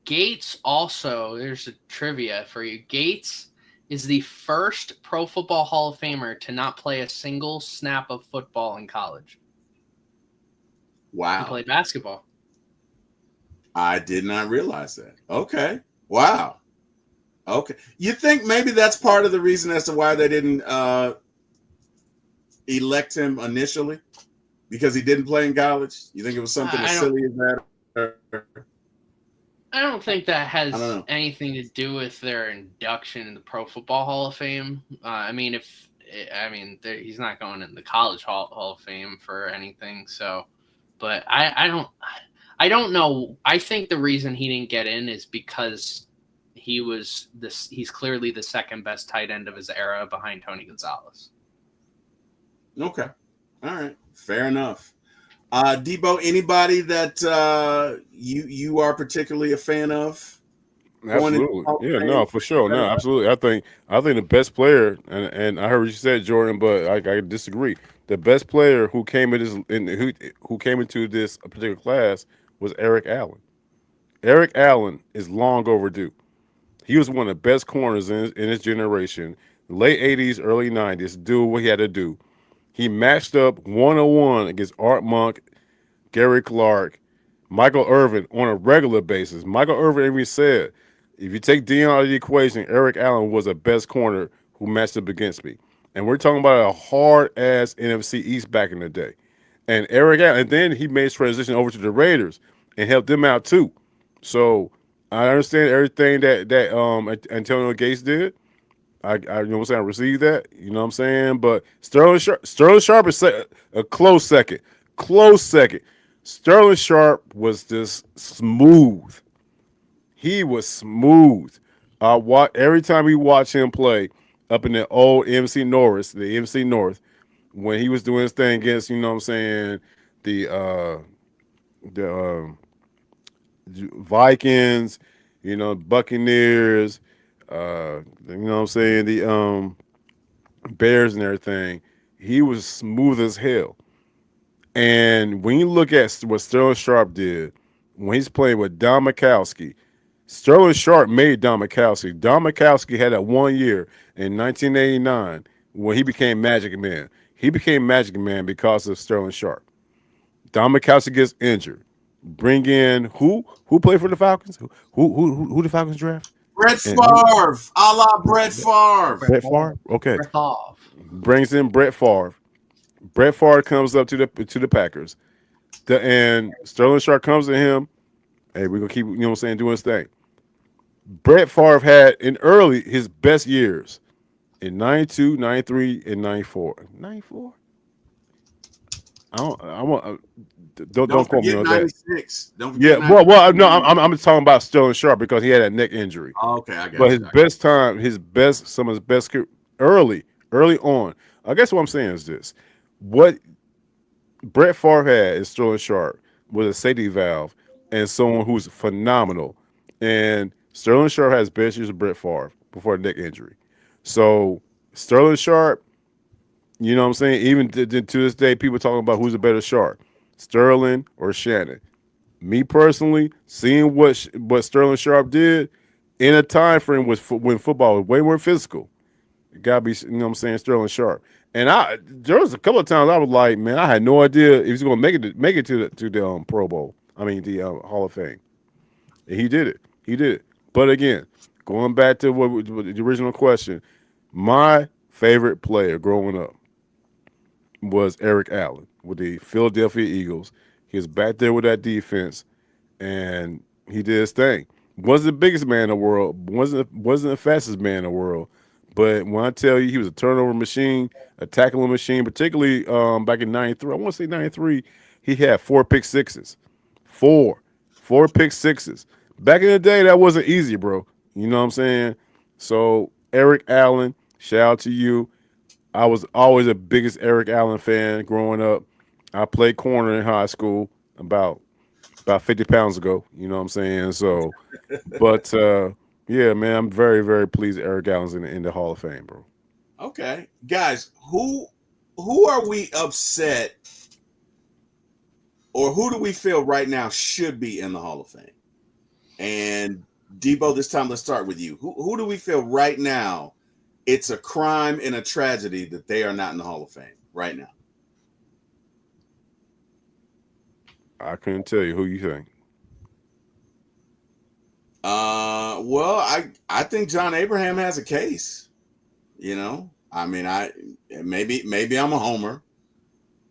Gates also, there's a trivia for you. Gates is the first Pro Football Hall of Famer to not play a single snap of football in college. Wow. He played basketball. I did not realize that. Okay. Wow. Okay. You think maybe that's part of the reason as to why they didn't elect him initially? Because he didn't play in college? You think it was something as silly as that? I don't think that has I don't know. anything to do with their induction in the Pro Football Hall of Fame. I mean, he's not going in the College Hall of Fame for anything. So, but I don't know. I think the reason he didn't get in is because he's clearly the second best tight end of his era behind Tony Gonzalez. Okay. All right. Fair enough. Debo, anybody that you are particularly a fan of? Absolutely. Yeah, no, for sure. No, absolutely. I think the best player, and I heard what you said, Jordan, but I disagree. The best player who came who came into this particular class was Eric Allen. Eric Allen is long overdue. He was one of the best corners in his generation. Late 80s, early 90s, do what he had to do. He matched up 1-on-1 against Art Monk, Gary Clark, Michael Irvin on a regular basis. Michael Irvin even said, if you take Deion out of the equation, Eric Allen was the best corner who matched up against me. And we're talking about a hard-ass NFC East back in the day. And Eric Allen, and then he made his transition over to the Raiders and helped them out too. So I understand everything that Antonio Gates did. I you know what I'm saying, I received that. You know what I'm saying? But Sterling Sharp is a close second. Close second. Sterling Sharp was just smooth. He was smooth. Every time we watch him play up in the old MC North, when he was doing his thing against, you know what I'm saying, the Vikings, you know, Buccaneers, you know what I'm saying, the Bears and everything, he was smooth as hell. And when you look at what Sterling Sharp did when he's playing with Don Majkowski, Sterling Sharp made Don Majkowski. Don Majkowski had that 1 year in 1989 when he became Magic Man. He became Magic Man because of Sterling Sharp. Don Majkowski gets injured. Bring in who played for the Falcons? Who the Falcons draft? Brett Favre, a la Brett Favre. Brett Favre. Okay. Brett Favre. Brings in Brett Favre. Brett Favre comes up to the Packers. And Sterling Sharp comes to him. Hey, we're gonna keep, you know what I'm saying, doing his thing. Brett Favre had his best years in 92, 93, and 94. 94? Don't quote me on 96. that. Don't forget 96. Well, no, I'm just talking about Sterling Sharp because he had a neck injury. Oh, okay, I got but you. Some of his best early on. I guess what I'm saying is this: what Brett Favre had is Sterling Sharp with a safety valve and someone who's phenomenal. And Sterling Sharp has best years of Brett Favre before a neck injury. So Sterling Sharp, you know what I'm saying? Even to this day, people talking about who's a better Sharp, Sterling or Shannon. Me personally, seeing what Sterling Sharp did in a time frame when football was way more physical, it gotta be, you know what I'm saying, Sterling Sharp. And there was a couple of times I was like, man, I had no idea if he's gonna make it to the Pro Bowl. I mean the Hall of Fame. And he did it. He did it. But again, going back to what the original question, my favorite player growing up was Eric Allen with the Philadelphia Eagles. He was back there with that defense, and he did his thing. Wasn't the biggest man in the world, wasn't the fastest man in the world, but when I tell you he was a turnover machine, a tackling machine, particularly back in 93, I want to say 93, he had 4 pick sixes. Four pick sixes. Back in the day, that wasn't easy, bro. You know what I'm saying? So Eric Allen, shout out to you. I was always the biggest Eric Allen fan growing up. I played corner in high school about 50 pounds ago. You know what I'm saying? So, but yeah, man, I'm very, very pleased Eric Allen's in the Hall of Fame, bro. Okay, guys, who are we upset, or who do we feel right now should be in the Hall of Fame? And Debo, this time let's start with you. Who do we feel right now it's a crime and a tragedy that they are not in the Hall of Fame right now? I couldn't tell you. Who you think? Well, I think John Abraham has a case. You know, I mean, maybe I'm a homer,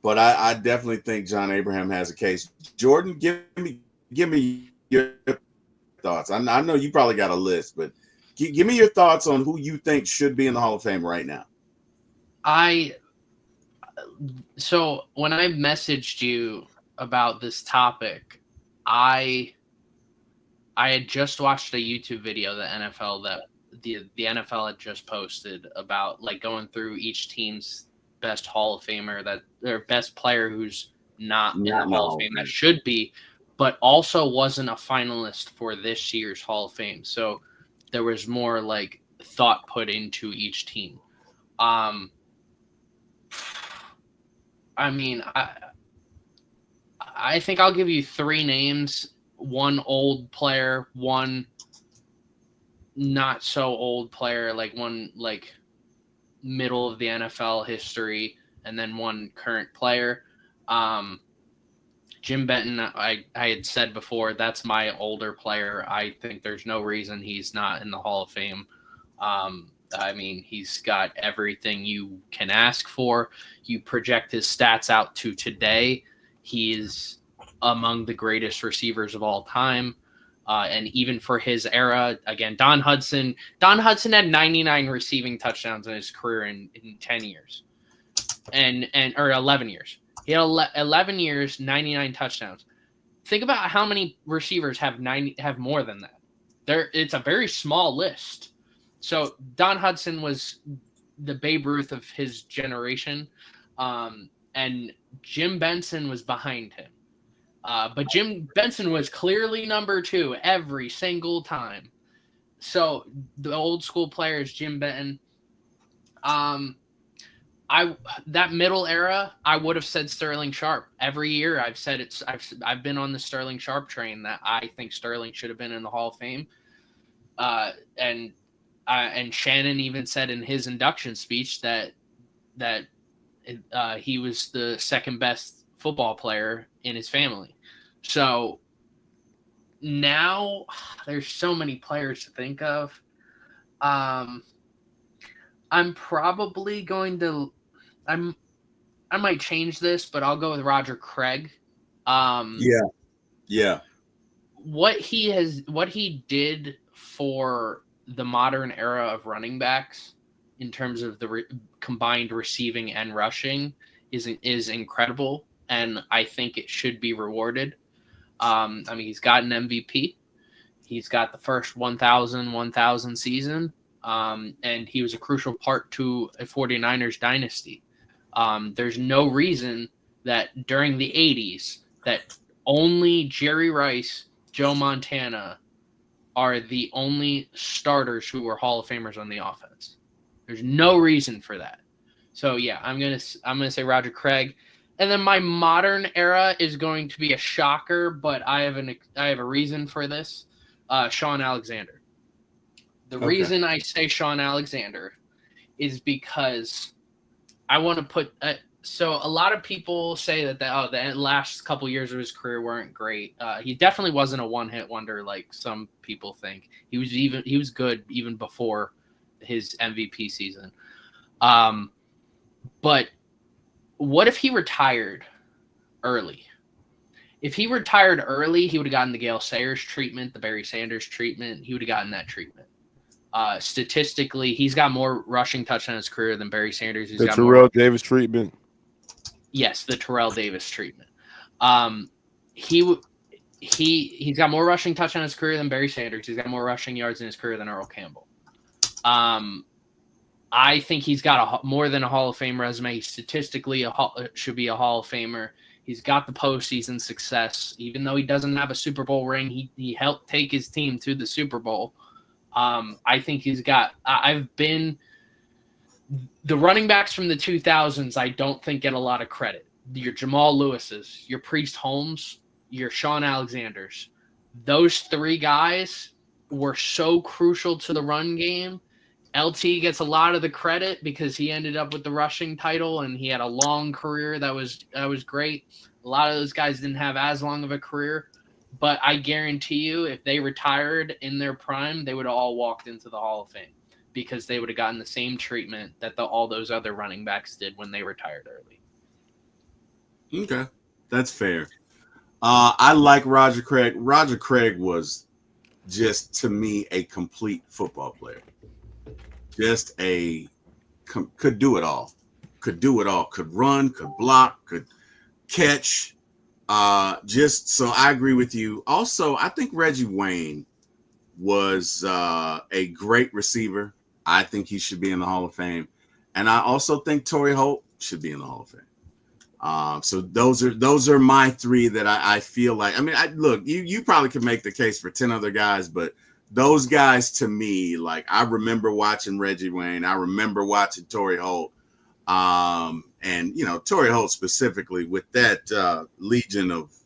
but I definitely think John Abraham has a case. Jordan, give me your thoughts. I know you probably got a list, but give me your thoughts on who you think should be in the Hall of Fame right now. So when I messaged you about this topic, I had just watched a YouTube video the NFL had just posted about like going through each team's best Hall of Famer, that their best player who's not in the Hall of Fame that should be, but also wasn't a finalist for this year's Hall of Fame. So there was more like thought put into each team. I mean, I think I'll give you 3 names. One old player, one not so old player, like one like middle of the NFL history, and then one current player. Jim Benton, I had said before, that's my older player. I think there's no reason he's not in the Hall of Fame. I mean, he's got everything you can ask for. You project his stats out to today, he is among the greatest receivers of all time. And even for his era, again, Don Hudson had 99 receiving touchdowns in his career in 10 years or 11 years. He had 11 years, 99 touchdowns. Think about how many receivers have more than that. It's a very small list. So Don Hudson was the Babe Ruth of his generation, and Jim Benson was behind him. But Jim Benson was clearly number 2 every single time. So the old school players, Jim Benton. That middle era, I would have said Sterling Sharp. Every year I've said I've been on the Sterling Sharp train that I think Sterling should have been in the Hall of Fame. And Shannon even said in his induction speech that he was the second best football player in his family. So now there's so many players to think of. I'm probably going to I might change this, but I'll go with Roger Craig. Yeah. What he did for the modern era of running backs in terms of the combined receiving and rushing is incredible, and I think it should be rewarded. I mean, he's got an MVP. He's got the first 1,000 season, and he was a crucial part to a 49ers dynasty. There's no reason that during the 80s that only Jerry Rice, Joe Montana are the only starters who were Hall of Famers on the offense. There's no reason for that. So yeah, I'm gonna say Roger Craig, and then my modern era is going to be a shocker, but I have a reason for this. Shaun Alexander. The reason I say Shaun Alexander is because I want to put. So a lot of people say that the last couple years of his career weren't great. He definitely wasn't a one-hit wonder like some people think. He was good even before his MVP season. But what if he retired early? If he retired early, he would have gotten the Gale Sayers treatment, the Barry Sanders treatment. He would have gotten that treatment. Statistically, he's got more rushing touchdowns in his career than Barry Sanders. The Terrell Davis treatment. Yes, the Terrell Davis treatment. He's got more rushing touchdowns in his career than Barry Sanders. He's got more rushing yards in his career than Earl Campbell. I think he's got more than a Hall of Fame resume. He statistically should be a Hall of Famer. He's got the postseason success. Even though he doesn't have a Super Bowl ring, he helped take his team to the Super Bowl. I think he's got the running backs from the 2000s, I don't think get a lot of credit. Your Jamal Lewis's, your Priest Holmes, your Shaun Alexanders. Those 3 guys were so crucial to the run game. LT gets a lot of the credit because he ended up with the rushing title and he had a long career that was great. A lot of those guys didn't have as long of a career, but I guarantee you if they retired in their prime, they would have all walked into the Hall of Fame because they would have gotten the same treatment that all those other running backs did when they retired early. Okay, that's fair. I like Roger Craig. Roger Craig was just to me a complete football player. Just could do it all. Could do it all. Could run, could block, could catch. Just so I agree with you. Also, I think Reggie Wayne was a great receiver. I think he should be in the Hall of Fame. And I also think Torrey Holt should be in the Hall of Fame. So those are my three that I feel like. I mean, look, you probably could make the case for 10 other guys, but those guys to me, like I remember watching Reggie Wayne. I remember watching Torrey Holt. And Torrey Holt specifically with that legion with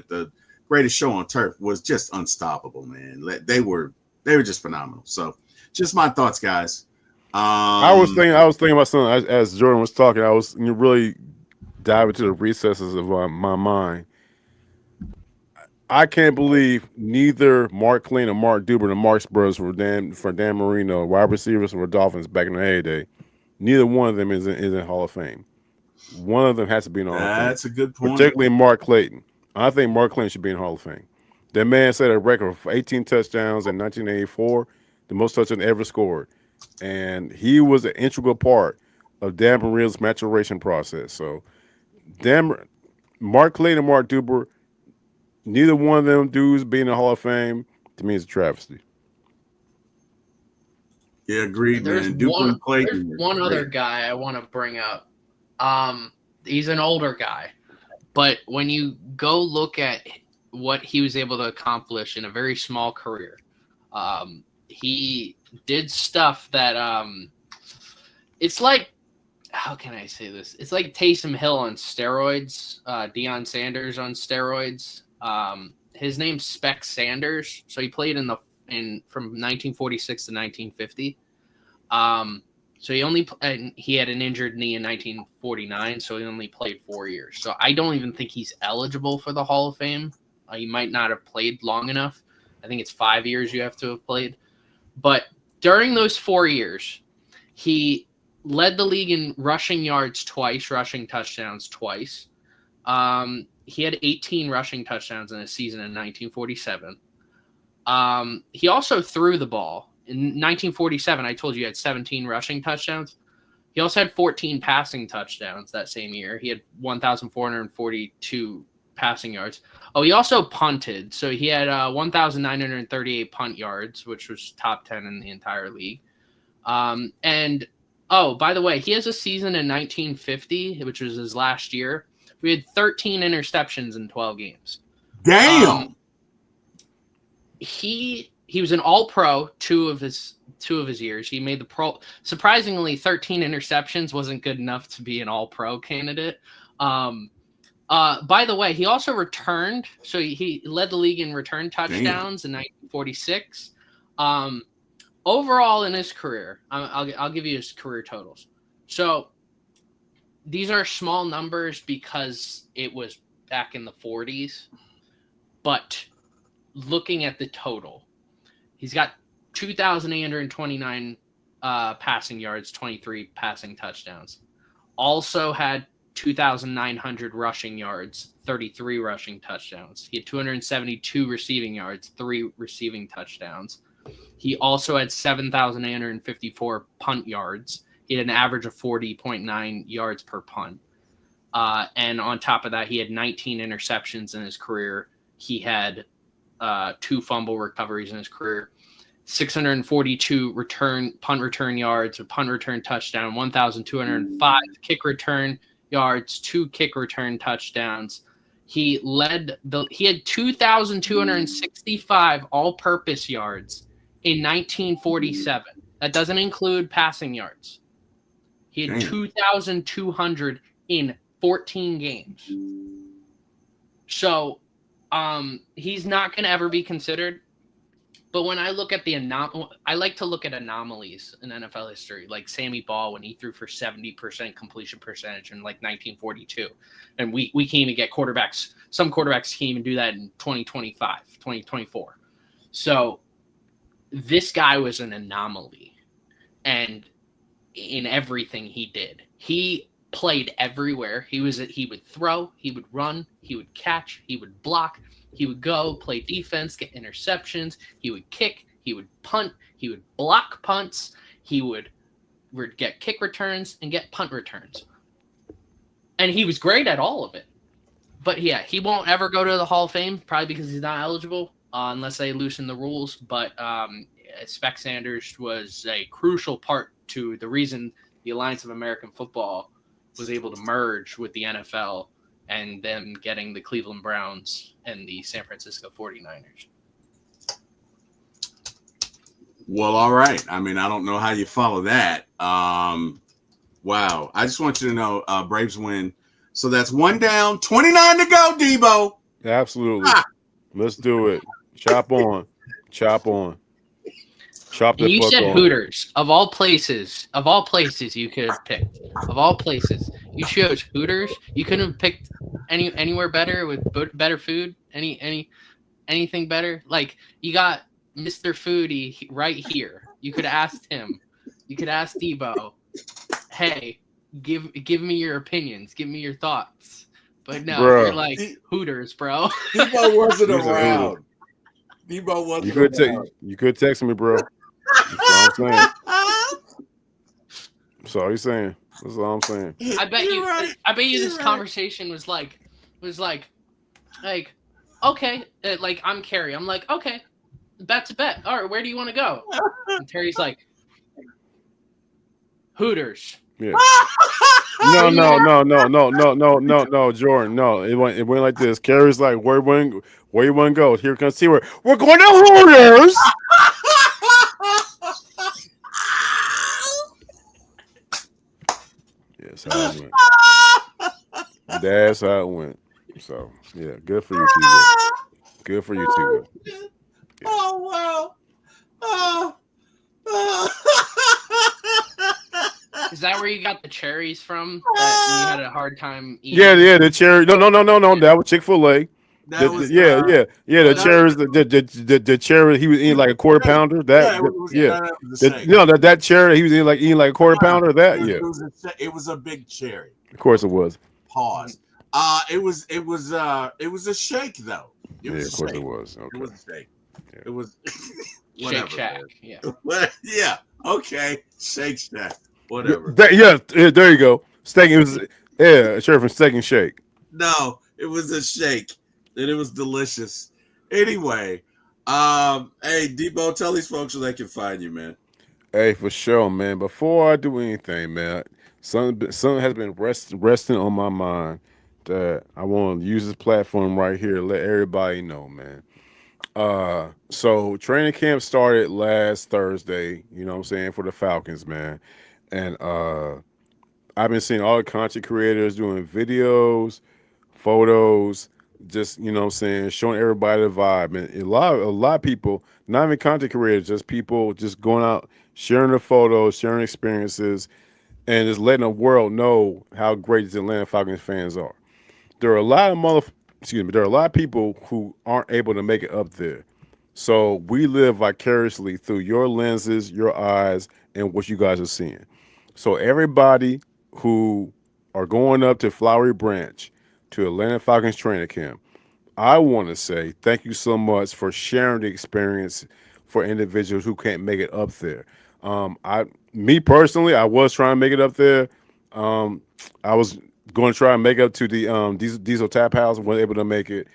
the greatest show on turf was just unstoppable, man. They were just phenomenal. So just my thoughts, guys. I was thinking about something as Jordan was talking. I was really diving into the recesses of my mind. I can't believe neither Mark Clayton or Mark Dubert, the Marx brothers for Dan Marino, wide receivers for the Dolphins back in the heyday. Neither one of them is in Hall of Fame. One of them has to be in the Hall of Fame. That's a good point. Particularly Mark Clayton. I think Mark Clayton should be in Hall of Fame. That man set a record for 18 touchdowns in 1984, the most touchdowns ever scored. And he was an integral part of Dan Marino's maturation process. So Mark Clayton and Mark Dubert, neither one of them dudes being in the Hall of Fame, to me, is a travesty. Yeah, agreed, man. There's one other guy I want to bring up. He's an older guy, but when you go look at what he was able to accomplish in a very small career, he did stuff that it's like, how can I say this? It's like Taysom Hill on steroids, Deion Sanders on steroids. His name's Spec Sanders, so he played from 1946 to 1950. So he had an injured knee in 1949, so he only played 4 years. So I don't even think he's eligible for the Hall of Fame. He might not have played long enough. I think it's 5 years you have to have played. But during those 4 years, he led the league in rushing yards twice, rushing touchdowns twice. He had 18 rushing touchdowns in a season in 1947. He also threw the ball. In 1947, I told you he had 17 rushing touchdowns. He also had 14 passing touchdowns that same year. He had 1,442 passing yards. Oh, he also punted. So he had 1,938 punt yards, which was top 10 in the entire league. And, by the way, he has a season in 1950, which was his last year. We had 13 interceptions in 12 games. Damn. He was an All-Pro two of his years. He made the Pro. Surprisingly, 13 interceptions wasn't good enough to be an All-Pro candidate. By the way, he also returned. So he led the league in return touchdowns in 1946. Overall in his career, I'll give you his career totals. So these are small numbers because it was back in the 40s. But looking at the total, he's got 2,829 passing yards, 23 passing touchdowns. Also had 2,900 rushing yards, 33 rushing touchdowns. He had 272 receiving yards, 3 receiving touchdowns. He also had 7,854 punt yards. He had an average of 40.9 yards per punt. And on top of that, he had 19 interceptions in his career. He had 2 fumble recoveries in his career, 642 punt return yards, a punt return touchdown, 1,205 kick return yards, 2 kick return touchdowns. He had 2,265 all-purpose yards in 1947. That doesn't include passing yards. He had 2,200 in 14 games. So he's not going to ever be considered. But when I look at I like to look at anomalies in NFL history, like Sammy Baugh when he threw for 70% completion percentage in like 1942. And we can't even get quarterbacks. Some quarterbacks can't even do that in 2025, 2024. So this guy was an anomaly. And in everything he did, he played everywhere. He would throw, he would run, he would catch, he would block. He would go play defense, get interceptions. He would kick. He would punt. He would block punts. He would get kick returns and get punt returns. And he was great at all of it. But yeah, he won't ever go to the Hall of Fame, probably because he's not eligible unless they loosen the rules. But Spec Sanders was a crucial part to the reason the Alliance of American Football was able to merge with the NFL and them getting the Cleveland Browns and the San Francisco 49ers. Well, all right. I mean, I don't know how you follow that. Wow. I just want you to know Braves win. So that's 1 down, 29 to go, Debo. Absolutely. Let's do it. Chop on. Chop on. Chop the and you fuck said on. Hooters. Of all places you could have picked. Of all places. You chose Hooters. You couldn't have picked anywhere better with better food. Anything better? Like, you got Mr. Foodie right here. You could have asked him. You could ask Debo, hey, give me your opinions. Give me your thoughts. But no, you're like, Hooters, bro. Debo wasn't around. Debo wasn't around. You could text me, bro. That's all I'm saying. That's all he's saying. That's all I'm saying. I bet you this conversation was like, okay, like I'm Carrie. I'm like, okay, bet's a bet. All right, where do you want to go? And Terry's like, Hooters. Yeah. No, Jordan. No, it went like this. Carrie's like, where you want to go? Here comes T-Word. We're going to Hooters. Yes, how it went. That's how it went. So yeah, good for you, T-Word. Good for you, T-Word. Yeah. Oh wow. Is that where you got the cherries from? That you had a hard time eating? Yeah, the cherry. No. That was Chick-fil-A. The cherries. The cherry. He was eating like a quarter pounder. That cherry. He was eating like a quarter pounder. It was a big cherry. Of course it was. Pause. It was a shake though. Of course it was. Okay. It was a shake. Yeah. It was Shake Shack. Yeah. Yeah. Okay. Shake Shack. Whatever. There you go. Steak. It was sure from Steak and Shake. No, it was a shake, and it was delicious. Anyway, hey Debo, tell these folks where they can find you, man. Hey, for sure, man. Before I do anything, man, something has been resting on my mind that I want to use this platform right here to let everybody know, man. So training camp started last Thursday, you know what I'm saying, for the Falcons, man. And I've been seeing all the content creators doing videos, photos, just, you know what I'm saying, showing everybody the vibe. And a lot of people, not even content creators, just people just going out, sharing the photos, sharing experiences, and just letting the world know how great the Atlanta Falcons fans are. There are a lot of people who aren't able to make it up there. So we live vicariously through your lenses, your eyes, and what you guys are seeing. So everybody who are going up to Flowery Branch to Atlanta Falcons training camp, I want to say thank you so much for sharing the experience for individuals who can't make it up there. Me personally, I was trying to make it up there. I was going to try and make up to the Diesel Tap House, wasn't able to make it.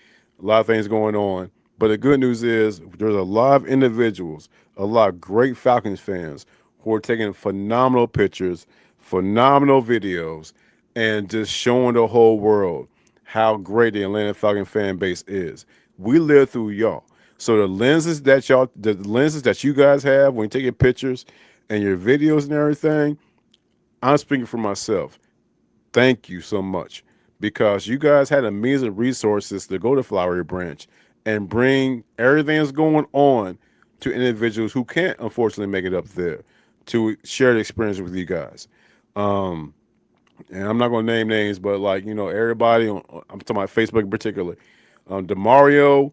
A lot of things going on. But the good news is there's a lot of individuals, a lot of great Falcons fans who are taking phenomenal pictures, phenomenal videos, and just showing the whole world how great the Atlanta Falcons fan base is. We live through y'all. So the lenses that you guys have when you take your pictures and your videos and everything, I'm speaking for myself. Thank you so much, because you guys had amazing resources to go to Flowery Branch and bring everything that's going on to individuals who can't unfortunately make it up there to share the experience with you guys. And I'm not going to name names, but like, you know, everybody I'm talking about Facebook in particular, DeMario,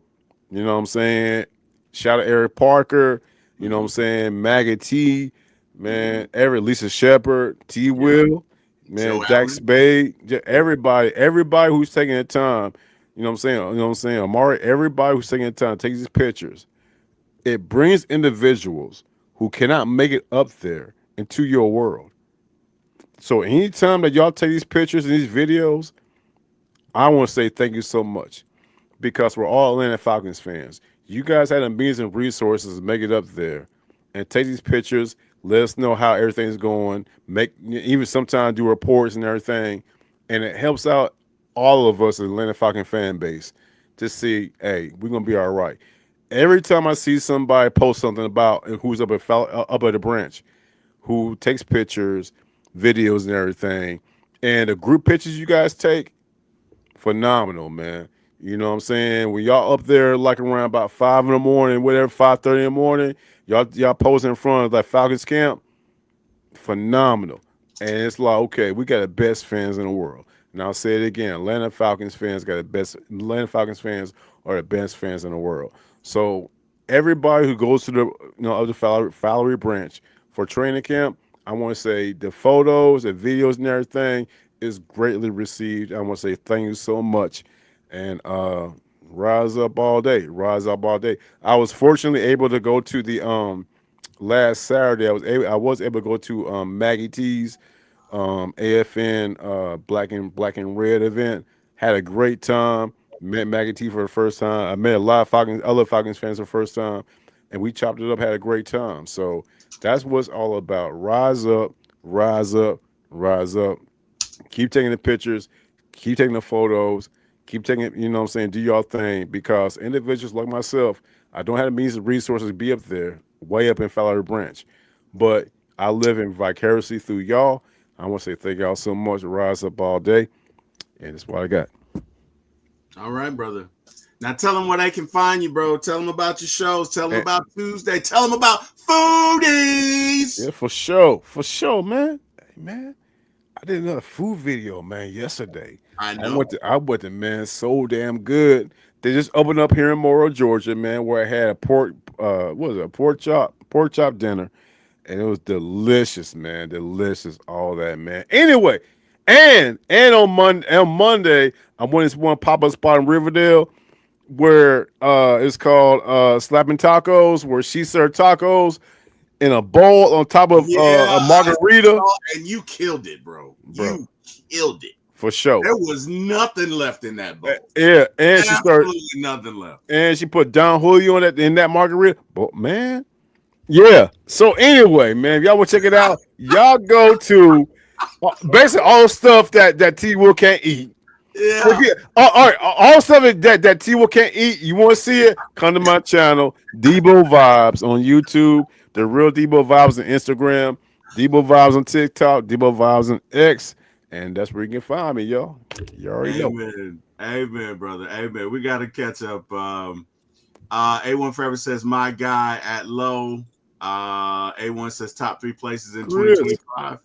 you know what I'm saying? Shout out Eric Parker, you know what I'm saying? Maggot T, man, Lisa Shepard, T Will, man, Joe Jack Allen. Spade, everybody who's taking the time You know what I'm saying? You know what I'm saying? Amari, everybody who's taking the time to take these pictures, it brings individuals who cannot make it up there into your world. So anytime that y'all take these pictures and these videos, I want to say thank you so much because we're all Atlanta Falcons fans. You guys had the means and resources to make it up there and take these pictures. Let us know how everything's going. Make even sometimes do reports and everything, and it helps out all of us, Atlanta Falcon fan base, to see, hey, we're gonna be all right. Every time I see somebody post something about who's up at the branch, who takes pictures, videos, and everything, and the group pictures you guys take, phenomenal, man. You know what I'm saying? When y'all up there like around about 5 in the morning, whatever, 5:30 in the morning, y'all posing in front of that Falcons camp, phenomenal. And it's like, okay, we got the best fans in the world. And I'll say it again, Atlanta Falcons fans are the best fans in the world. So everybody who goes to the other Fowlery branch for training camp, I want to say the photos and videos and everything is greatly received. I want to say thank you so much. And rise up all day. Rise up all day. I was fortunately able to go to the last Saturday. I was able to go to Maggie T's AFN Black and Red event. Had a great time. Met Maggie T for the first time. I met a lot of other Falcons fans for the first time, and we chopped it up. Had a great time. So that's what's all about. Rise up, rise up, rise up. Keep taking the pictures. Keep taking the photos. Keep taking it, you know what I'm saying, do y'all thing, because individuals like myself, I don't have the means and resources to be up there, way up in Fowler Branch, but I live in vicariously through y'all. I want to say thank y'all so much. Rise up all day, and that's what I got. All right, brother. Now tell them where they can find you, bro. Tell them about your shows. Tell them about Tuesday. Tell them about Foodies. Yeah, for sure, man. Hey, man, I did another food video, man, yesterday. I know. I went to, man, so damn good. They just opened up here in Morrow, Georgia, man, where I had a pork chop dinner, and it was delicious, man, delicious, all that, man. Anyway, and on Monday, I went to this one pop-up spot in Riverdale where it's called Slapping Tacos, where she served tacos in a bowl on top of a margarita, and you killed it, bro. You killed it. For sure. There was nothing left in that bowl. Yeah, and absolutely nothing left. And she put Don Julio in that margarita. But man, yeah. So anyway, man, if y'all want to check it out, y'all go to basically all stuff that T Will can't eat. Yeah. All right, all stuff that T Will can't eat. You want to see it? Come to my channel, Debo Vibes on YouTube, The Real Debo Vibes on Instagram, Debo Vibes on TikTok, Debo Vibes on X. And that's where you can find me, y'all. You already know. Amen, brother. Amen. We got to catch up. A1 Forever says, my guy at low. A1 says top 3 places in 2025.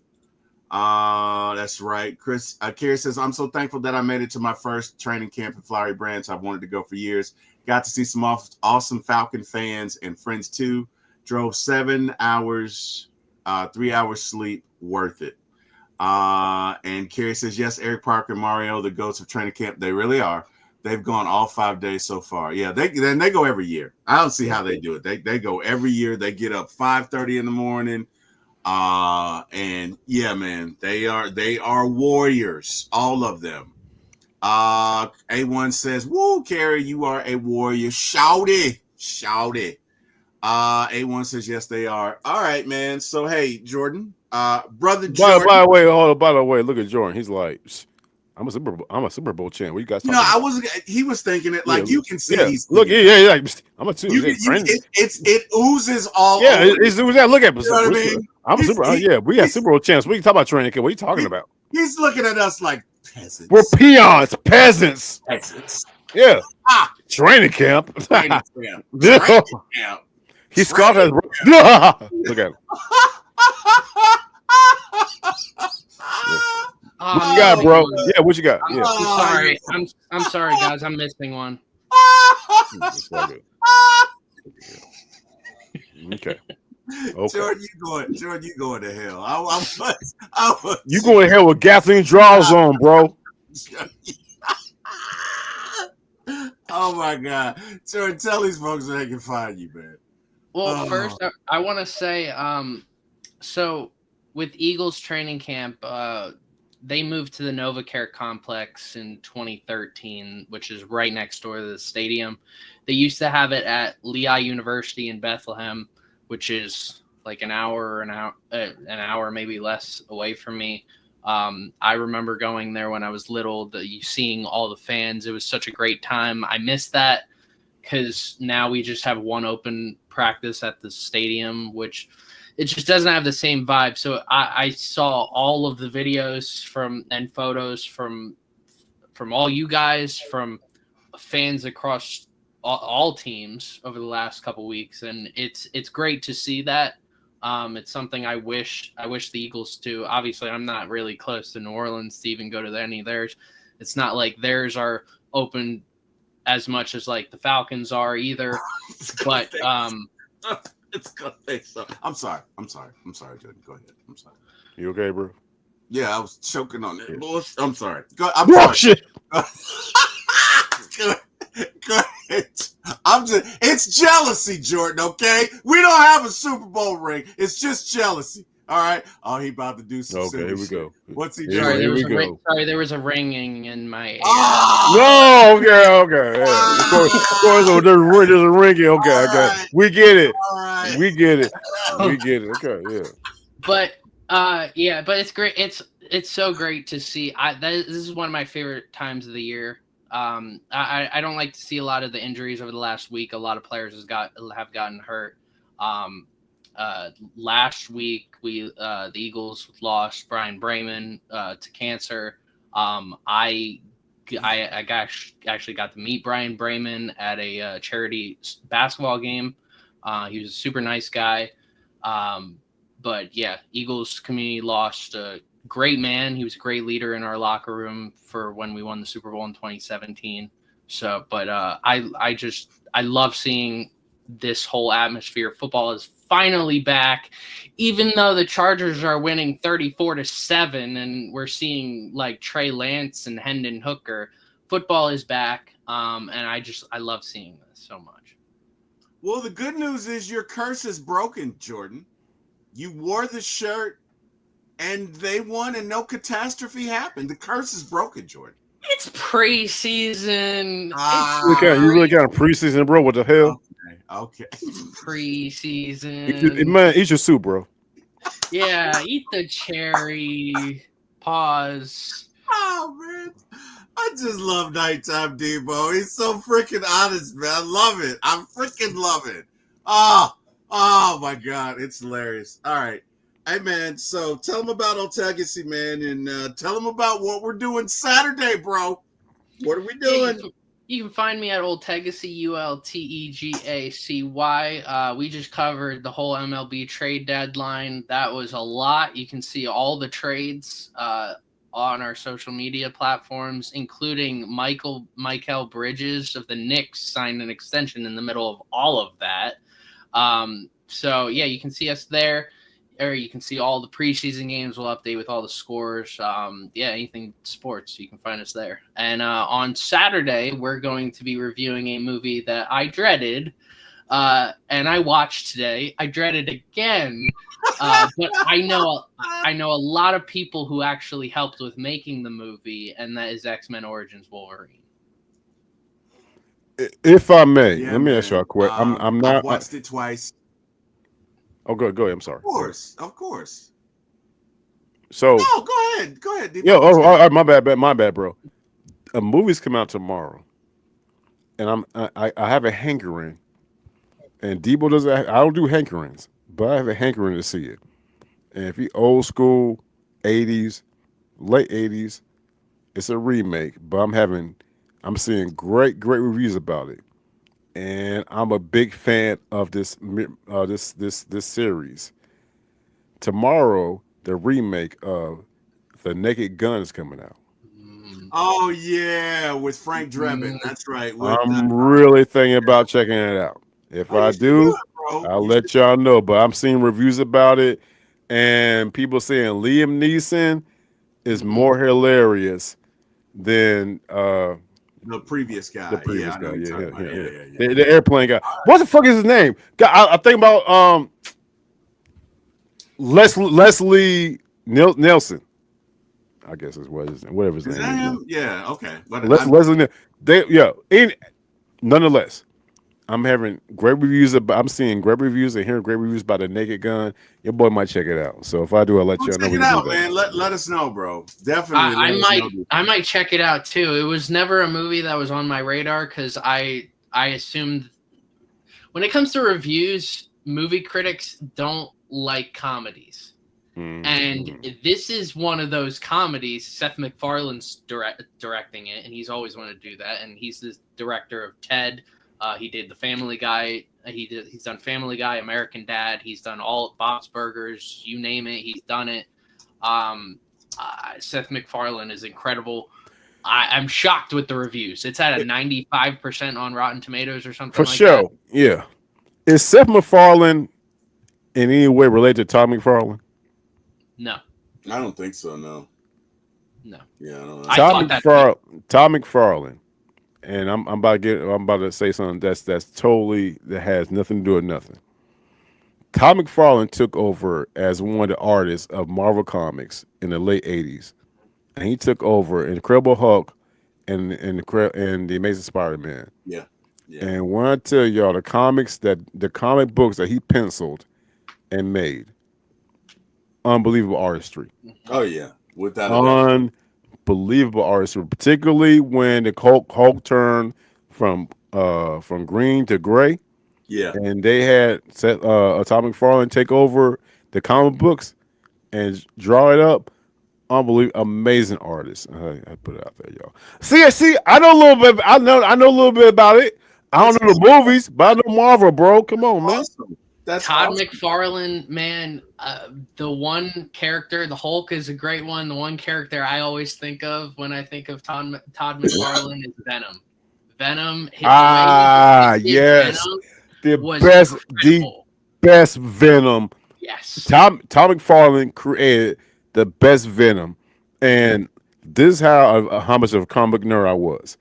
That's right. Chris Kira says, I'm so thankful that I made it to my first training camp in Flowery Branch. I've wanted to go for years. Got to see some awesome Falcon fans and friends too. Drove 7 hours, 3 hours sleep. Worth it. And Carrie says, yes, Eric Parker and Mario, the goats of training camp. They really are. They've gone all 5 days so far. Yeah, they go every year. I don't see how they do it. They go every year. They get up 5:30 in the morning. And yeah, man, they are warriors, all of them. A1 says, woo, Carrie, you are a warrior. Shout it. A1 says, yes, they are. All right, man. So hey, Jordan. Brother Jordan. By the way, look at Jordan. He's like, I'm a Super Bowl champ. What you guys talking about? He was thinking it like you can see. Yeah. Look, I'm a two. It oozes all. Yeah, it's that. Look at you know what I mean? I'm we got Super Bowl champs. We can talk about training camp. What are you talking about? He's looking at us like peasants. We're peons, peasants. Yeah. Training camp. Training camp. He scoffed at look at him. What you got, bro? Yeah, what you got? Yeah. I'm sorry. I'm sorry, guys. I'm missing one. Okay. Jordan, you going to hell. You going to hell with gasoline draws on, bro. Oh my God, Jordan, tell these folks where they can find you, man. Well, first I want to say, so with Eagles training camp, they moved to the NovaCare complex in 2013, which is right next door to the stadium. They used to have it at Lehigh University in Bethlehem, which is like an hour, maybe less away from me. I remember going there when I was little, seeing all the fans. It was such a great time. I missed that because now we just have one open practice at the stadium, which it just doesn't have the same vibe. So I saw all of the videos and photos from all you guys, from fans across all teams over the last couple weeks, and it's great to see that. It's something I wish the Eagles do. Obviously, I'm not really close to New Orleans to even go to any of theirs. It's not like theirs are open as much as like the Falcons are either. But it's gonna take so. I'm sorry, Jordan. Go ahead. I'm sorry. You okay, bro? Yeah, I was choking on that bullshit. I'm sorry. I'm sorry. Go ahead. It's jealousy, Jordan, okay? We don't have a Super Bowl ring. It's just jealousy. All right. Oh, he about to do some. Okay, here we go. What's he doing? doing? Sorry, there was a ringing in my ear. No, okay. Yeah. Of course, there's a ringing. Okay. Right. We get it. Right. We get it. Okay, yeah. But but it's great. It's so great to see. This is one of my favorite times of the year. I don't like to see a lot of the injuries over the last week. A lot of players have gotten hurt. Last week the Eagles lost Brian Bremen to cancer. I actually got to meet Brian Bremen at a charity basketball game. He was a super nice guy. But yeah, Eagles community lost a great man. He was a great leader in our locker room for when we won the Super Bowl in 2017. So, but I love seeing this whole atmosphere. Football is finally back, even though the Chargers are winning 34-7, and we're seeing like Trey Lance and Hendon Hooker. Football is back, and I love seeing this so much. Well, the good news is your curse is broken, Jordan. You wore the shirt, and they won, and no catastrophe happened. The curse is broken, Jordan. It's preseason. You really got a preseason, bro? What the hell? Okay. Preseason. Man, eat your soup, bro. Yeah, eat the cherry. Pause. Oh, man. I just love Nighttime Debo. He's so freaking honest, man. I love it. I freaking love it. Oh my God. It's hilarious. All right. Hey, man. So tell them about Otegacy, man, and tell them about what we're doing Saturday, bro. What are we doing? You can find me at Oltegacy, ULTEGACY. We just covered the whole MLB trade deadline. That was a lot. You can see all the trades on our social media platforms, including Michael Bridges of the Knicks signed an extension in the middle of all of that. So, yeah, you can see us there. Or you can see all the preseason games. We'll update with all the scores. Anything sports, you can find us there. And on Saturday, we're going to be reviewing a movie that I dreaded, and I watched today. I dreaded again, but I know a lot of people who actually helped with making the movie, and that is X-Men Origins Wolverine. If I may, let me ask you a question. I'm not. I've watched it twice. Oh, go ahead. I'm sorry. Of course. So. No, go ahead. Yeah. Oh, all right. My bad, bro. A movie's come out tomorrow, and I have a hankering, and Debo doesn't. I don't do hankerings, but I have a hankering to see it. And if you old school, 80s, late 80s, it's a remake. But I'm seeing great reviews about it. And I'm a big fan of this series. Tomorrow, the remake of The Naked Gun is coming out. Oh yeah, with Frank Drebin. That's right. I'm really thinking about checking it out. If I do, I'll let y'all know. But I'm seeing reviews about it, and people saying Liam Neeson is more hilarious than The previous guy. The previous I know guy. you're talking about. Yeah. The airplane guy. What the fuck is his name? I think about Leslie Nelson. I guess is whatever his Is name that is. him? Yeah. Okay. But Leslie. Nonetheless, I'm having great reviews. I'm seeing great reviews and hearing great reviews about The Naked Gun. Your boy might check it out. So if I do, I'll let you know. Check it out, man. Let us know, bro. Definitely. I might check it out too. It was never a movie that was on my radar because I assumed when it comes to reviews, movie critics don't like comedies. And this is one of those comedies. Seth MacFarlane's directing it, and he's always wanted to do that. And he's the director of Ted. He did The Family Guy. He's done Family Guy, American Dad. He's done all Bob's Burgers. You name it, he's done it. Seth MacFarlane is incredible. I'm shocked with the reviews. It's at a 95% on Rotten Tomatoes or something. For sure, yeah. Is Seth MacFarlane in any way related to Todd McFarlane? No, I don't think so. No. Yeah, I don't know. Todd McFarlane, and I'm about to say something that has nothing to do with nothing. Todd McFarlane took over as one of the artists of Marvel Comics in the late '80s, and he took over Incredible Hulk and the Amazing Spider-Man. Yeah. And when I tell y'all the comic books that he penciled and made, unbelievable artistry. Oh yeah, without unbelievable artistry, particularly when the Hulk turned from green to gray. Yeah, and they had Todd McFarlane take over the comic books and draw it up. Unbelievable, amazing artist. I put it out there, y'all. See, I know a little bit. I know a little bit about it. I don't know the movies, but I know Marvel, bro. Come on, man. Awesome. That's Todd awesome. McFarlane, man. The one character, the Hulk, is a great one. The one character I always think of when I think of Todd McFarlane is Venom. Venom. Yes. The best Venom. Yes. Todd McFarlane created the best Venom, and this is how much of a comic nerd I was.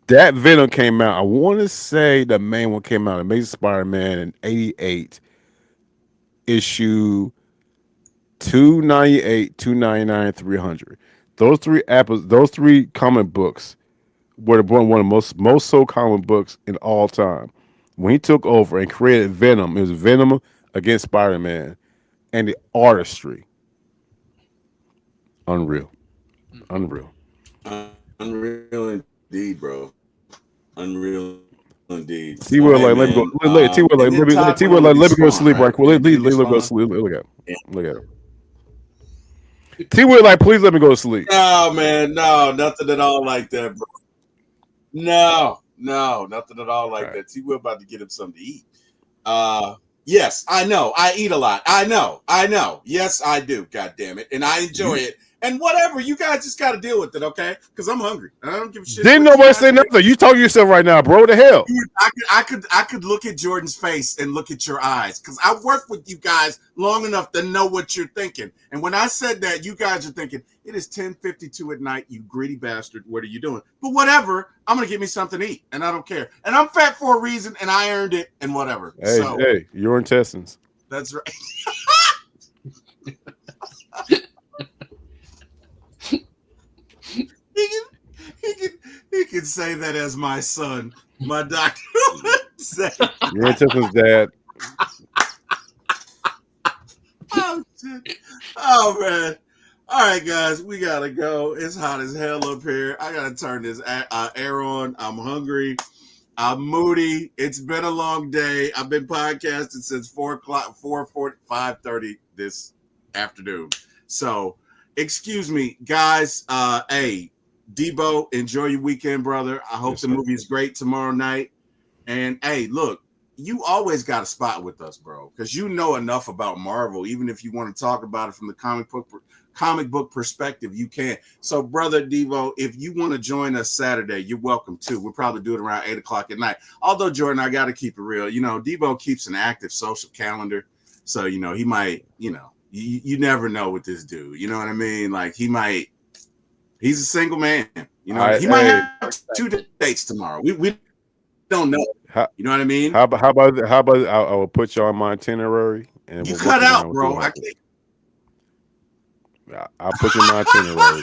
That Venom came out. I want to say the main one came out, Amazing Spider-Man in '88, issue 298, 299, 300. Those three comic books were one of the most sold comic books in all time. When he took over and created Venom, it was Venom against Spider-Man, and the artistry, unreal indeed, bro. Unreal indeed. T-Will, let me go. T-Will, let me go to sleep right quick. Let me go to sleep. Look at him. T-Will, please let me go to sleep. No, man, no, nothing at all like that, bro. No, nothing at all like that. T-Will about to get him something to eat. Yes, I know. I eat a lot. I know. Yes, I do. God damn it, and I enjoy it. And whatever, you guys just got to deal with it, okay? Because I'm hungry. I don't give a shit. Didn't nobody say nothing. You talking to yourself right now, bro. The hell? I could look at Jordan's face and look at your eyes because I worked with you guys long enough to know what you're thinking. And when I said that, you guys are thinking, it is 10:52 at night, you greedy bastard. What are you doing? But whatever, I'm going to get me something to eat, and I don't care. And I'm fat for a reason, and I earned it, and whatever. Hey, your intestines. That's right. He can say that as my son. My doctor would say. Your intestines, Dad. Oh, shit. Oh, man. All right, guys, we got to go. It's hot as hell up here. I got to turn this air on. I'm hungry. I'm moody. It's been a long day. I've been podcasting since 5:30 this afternoon. So, excuse me, guys. Hey, Debo, enjoy your weekend, brother. I hope the movie is great tomorrow night. And hey, look, you always got a spot with us, bro, because you know enough about Marvel. Even if you want to talk about it from the comic book perspective, you can. So, brother Devo, if you want to join us Saturday, you're welcome to. We'll probably do it around 8:00 at night. Although, Jordan, I got to keep it real. You know, Devo keeps an active social calendar. So, you know, he might, you know, you never know with this dude. You know what I mean? Like, he's a single man. You know, he might have 2 dates tomorrow. We don't know. You know what I mean? How about I will put you on my itinerary and you we'll cut out, bro. I can't. I'll put you in my itinerary.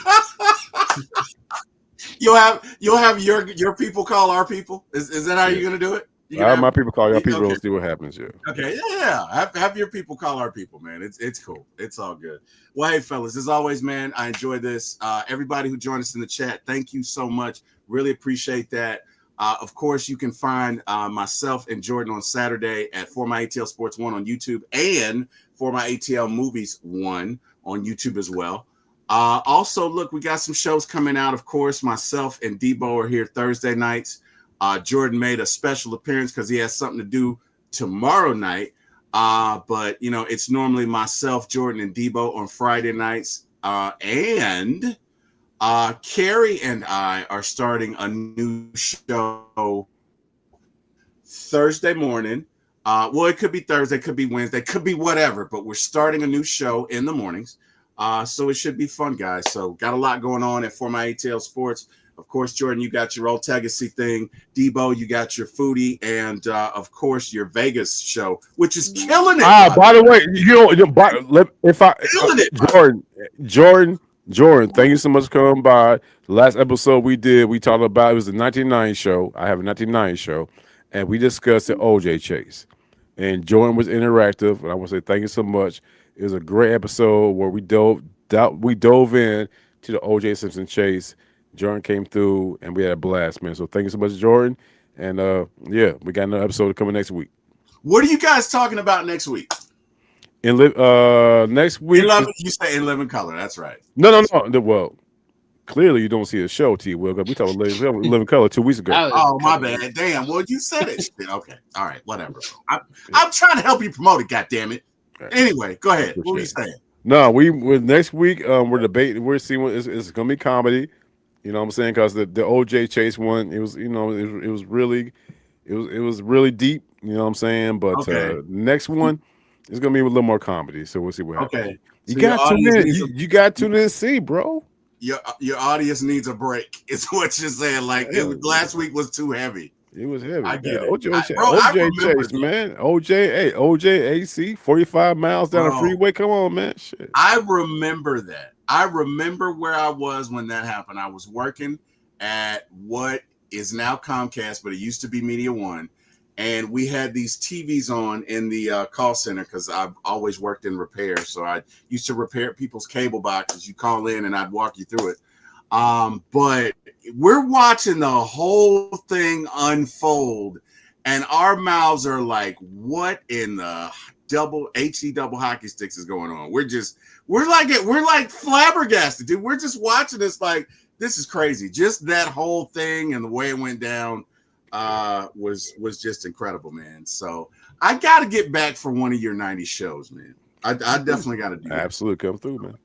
You'll have your people call our people. Is that how you're gonna do it? My people call your people. We'll see what happens. Yeah. Okay. Yeah. Have your people call our people, man. It's cool. It's all good. Well, hey, fellas, as always, man, I enjoy this. Everybody who joined us in the chat, thank you so much. Really appreciate that. Of course, you can find myself and Jordan on Saturday at For My ATL Sports 1 on YouTube and For My ATL Movies 1 on YouTube as well. Also, look, we got some shows coming out. Of course, myself and Debo are here Thursday nights. Jordan made a special appearance because he has something to do tomorrow night. But, you know, it's normally myself, Jordan, and Debo on Friday nights. And Carrie and I are starting a new show Thursday morning. Well, it could be Thursday, could be Wednesday, could be whatever. But we're starting a new show in the mornings. So it should be fun, guys. So got a lot going on at For My ATL Sports. Of course, Jordan, you got your old Legacy thing. Debo, you got your foodie, and of course your Vegas show, which is killing it. By the way, Jordan, thank you so much for coming by. The last episode we did, we talked about it was the 1990 show. I have a 1990 show, and we discussed the OJ chase. And Jordan was interactive, and I want to say thank you so much. It was a great episode where we dove in to the OJ Simpson chase. Jordan came through, and we had a blast, man. So thank you so much, Jordan. And yeah, we got another episode coming next week. What are you guys talking about next week? Next week, you say In Living Color. That's right. No. Well, clearly you don't see the show, T. Will. We talked about Living Color 2 weeks ago. Oh, my bad. Damn. Well, you said it. Okay. All right. Whatever. I'm trying to help you promote it. God damn it. Anyway, go ahead. What were you saying? No, we're next week. We're debating. We're seeing what it's going to be comedy. You know what I'm saying? Because the OJ chase one, it was really deep. You know what I'm saying? But next one is going to be a little more comedy. So we'll see what happens. Okay. You got 2 minutes. You got 2 minutes to see, bro. Your audience needs a break. Is what you're saying. Like last week was too heavy. It was heavy. I get it. OJ chase, man. OJ AC, 45 miles down the freeway. Come on, man. Shit. I remember that. I remember where I was when that happened. I was working at what is now Comcast, but it used to be Media One. And we had these TVs on in the call center because I've always worked in repair. So I used to repair people's cable boxes. You call in and I'd walk you through it. But we're watching the whole thing unfold. And our mouths are like, what in the HD double hockey sticks is going on? We're like flabbergasted, dude. We're just watching this like, this is crazy. Just that whole thing and the way it went down was just incredible, man. So I got to get back for one of your 90 shows, man. I definitely got to do that. Absolutely, come through, man.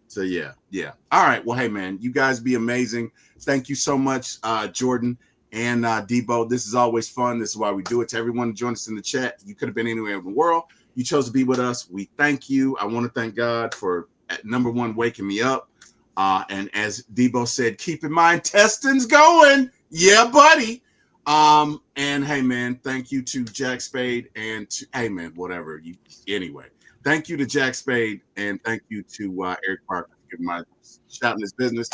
So yeah. All right. Well, hey, man, you guys be amazing. Thank you so much, Jordan and Debo. This is always fun. This is why we do it. To everyone who joined us in the chat, you could have been anywhere in the world. You chose to be with us. We thank you. I want to thank God for, number one, waking me up. And as Debo said, keep in my intestines going. Yeah, buddy. And hey, man, thank you to Jack Spade and to, hey, man, whatever. Anyway, thank you to Jack Spade and thank you to Eric Parker for giving my shout in his business.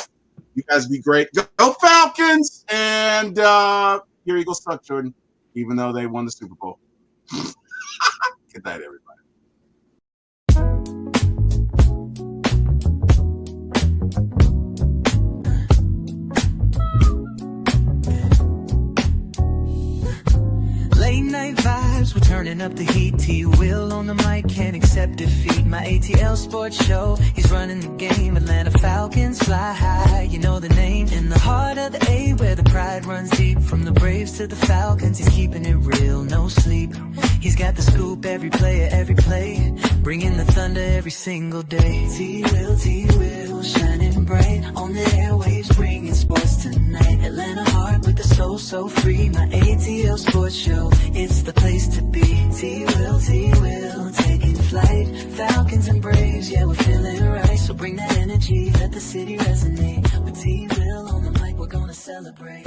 You guys be great. Go Falcons. And your Eagles suck, Jordan, even though they won the Super Bowl. Good night, everybody. Late night vibes, we're turning up the heat. T-Will on the mic, can't accept defeat. My ATL Sports Show, he's running the game. Atlanta Falcons fly high, you know the name. In the heart of the A, where the pride runs deep. From the Braves to the Falcons, he's keeping it real, no sleep. He's got the scoop, every player, every play. Bringing the thunder every single day. T-Will, shining bright on the airwaves, bringing sports tonight. Atlanta heart with the soul so free. My ATL Sports Show, it's the place to be. T-Will, taking flight. Falcons and Braves, yeah, we're feeling right. So bring that energy. energy, let the city resonate. With T-Will on the mic, we're gonna celebrate.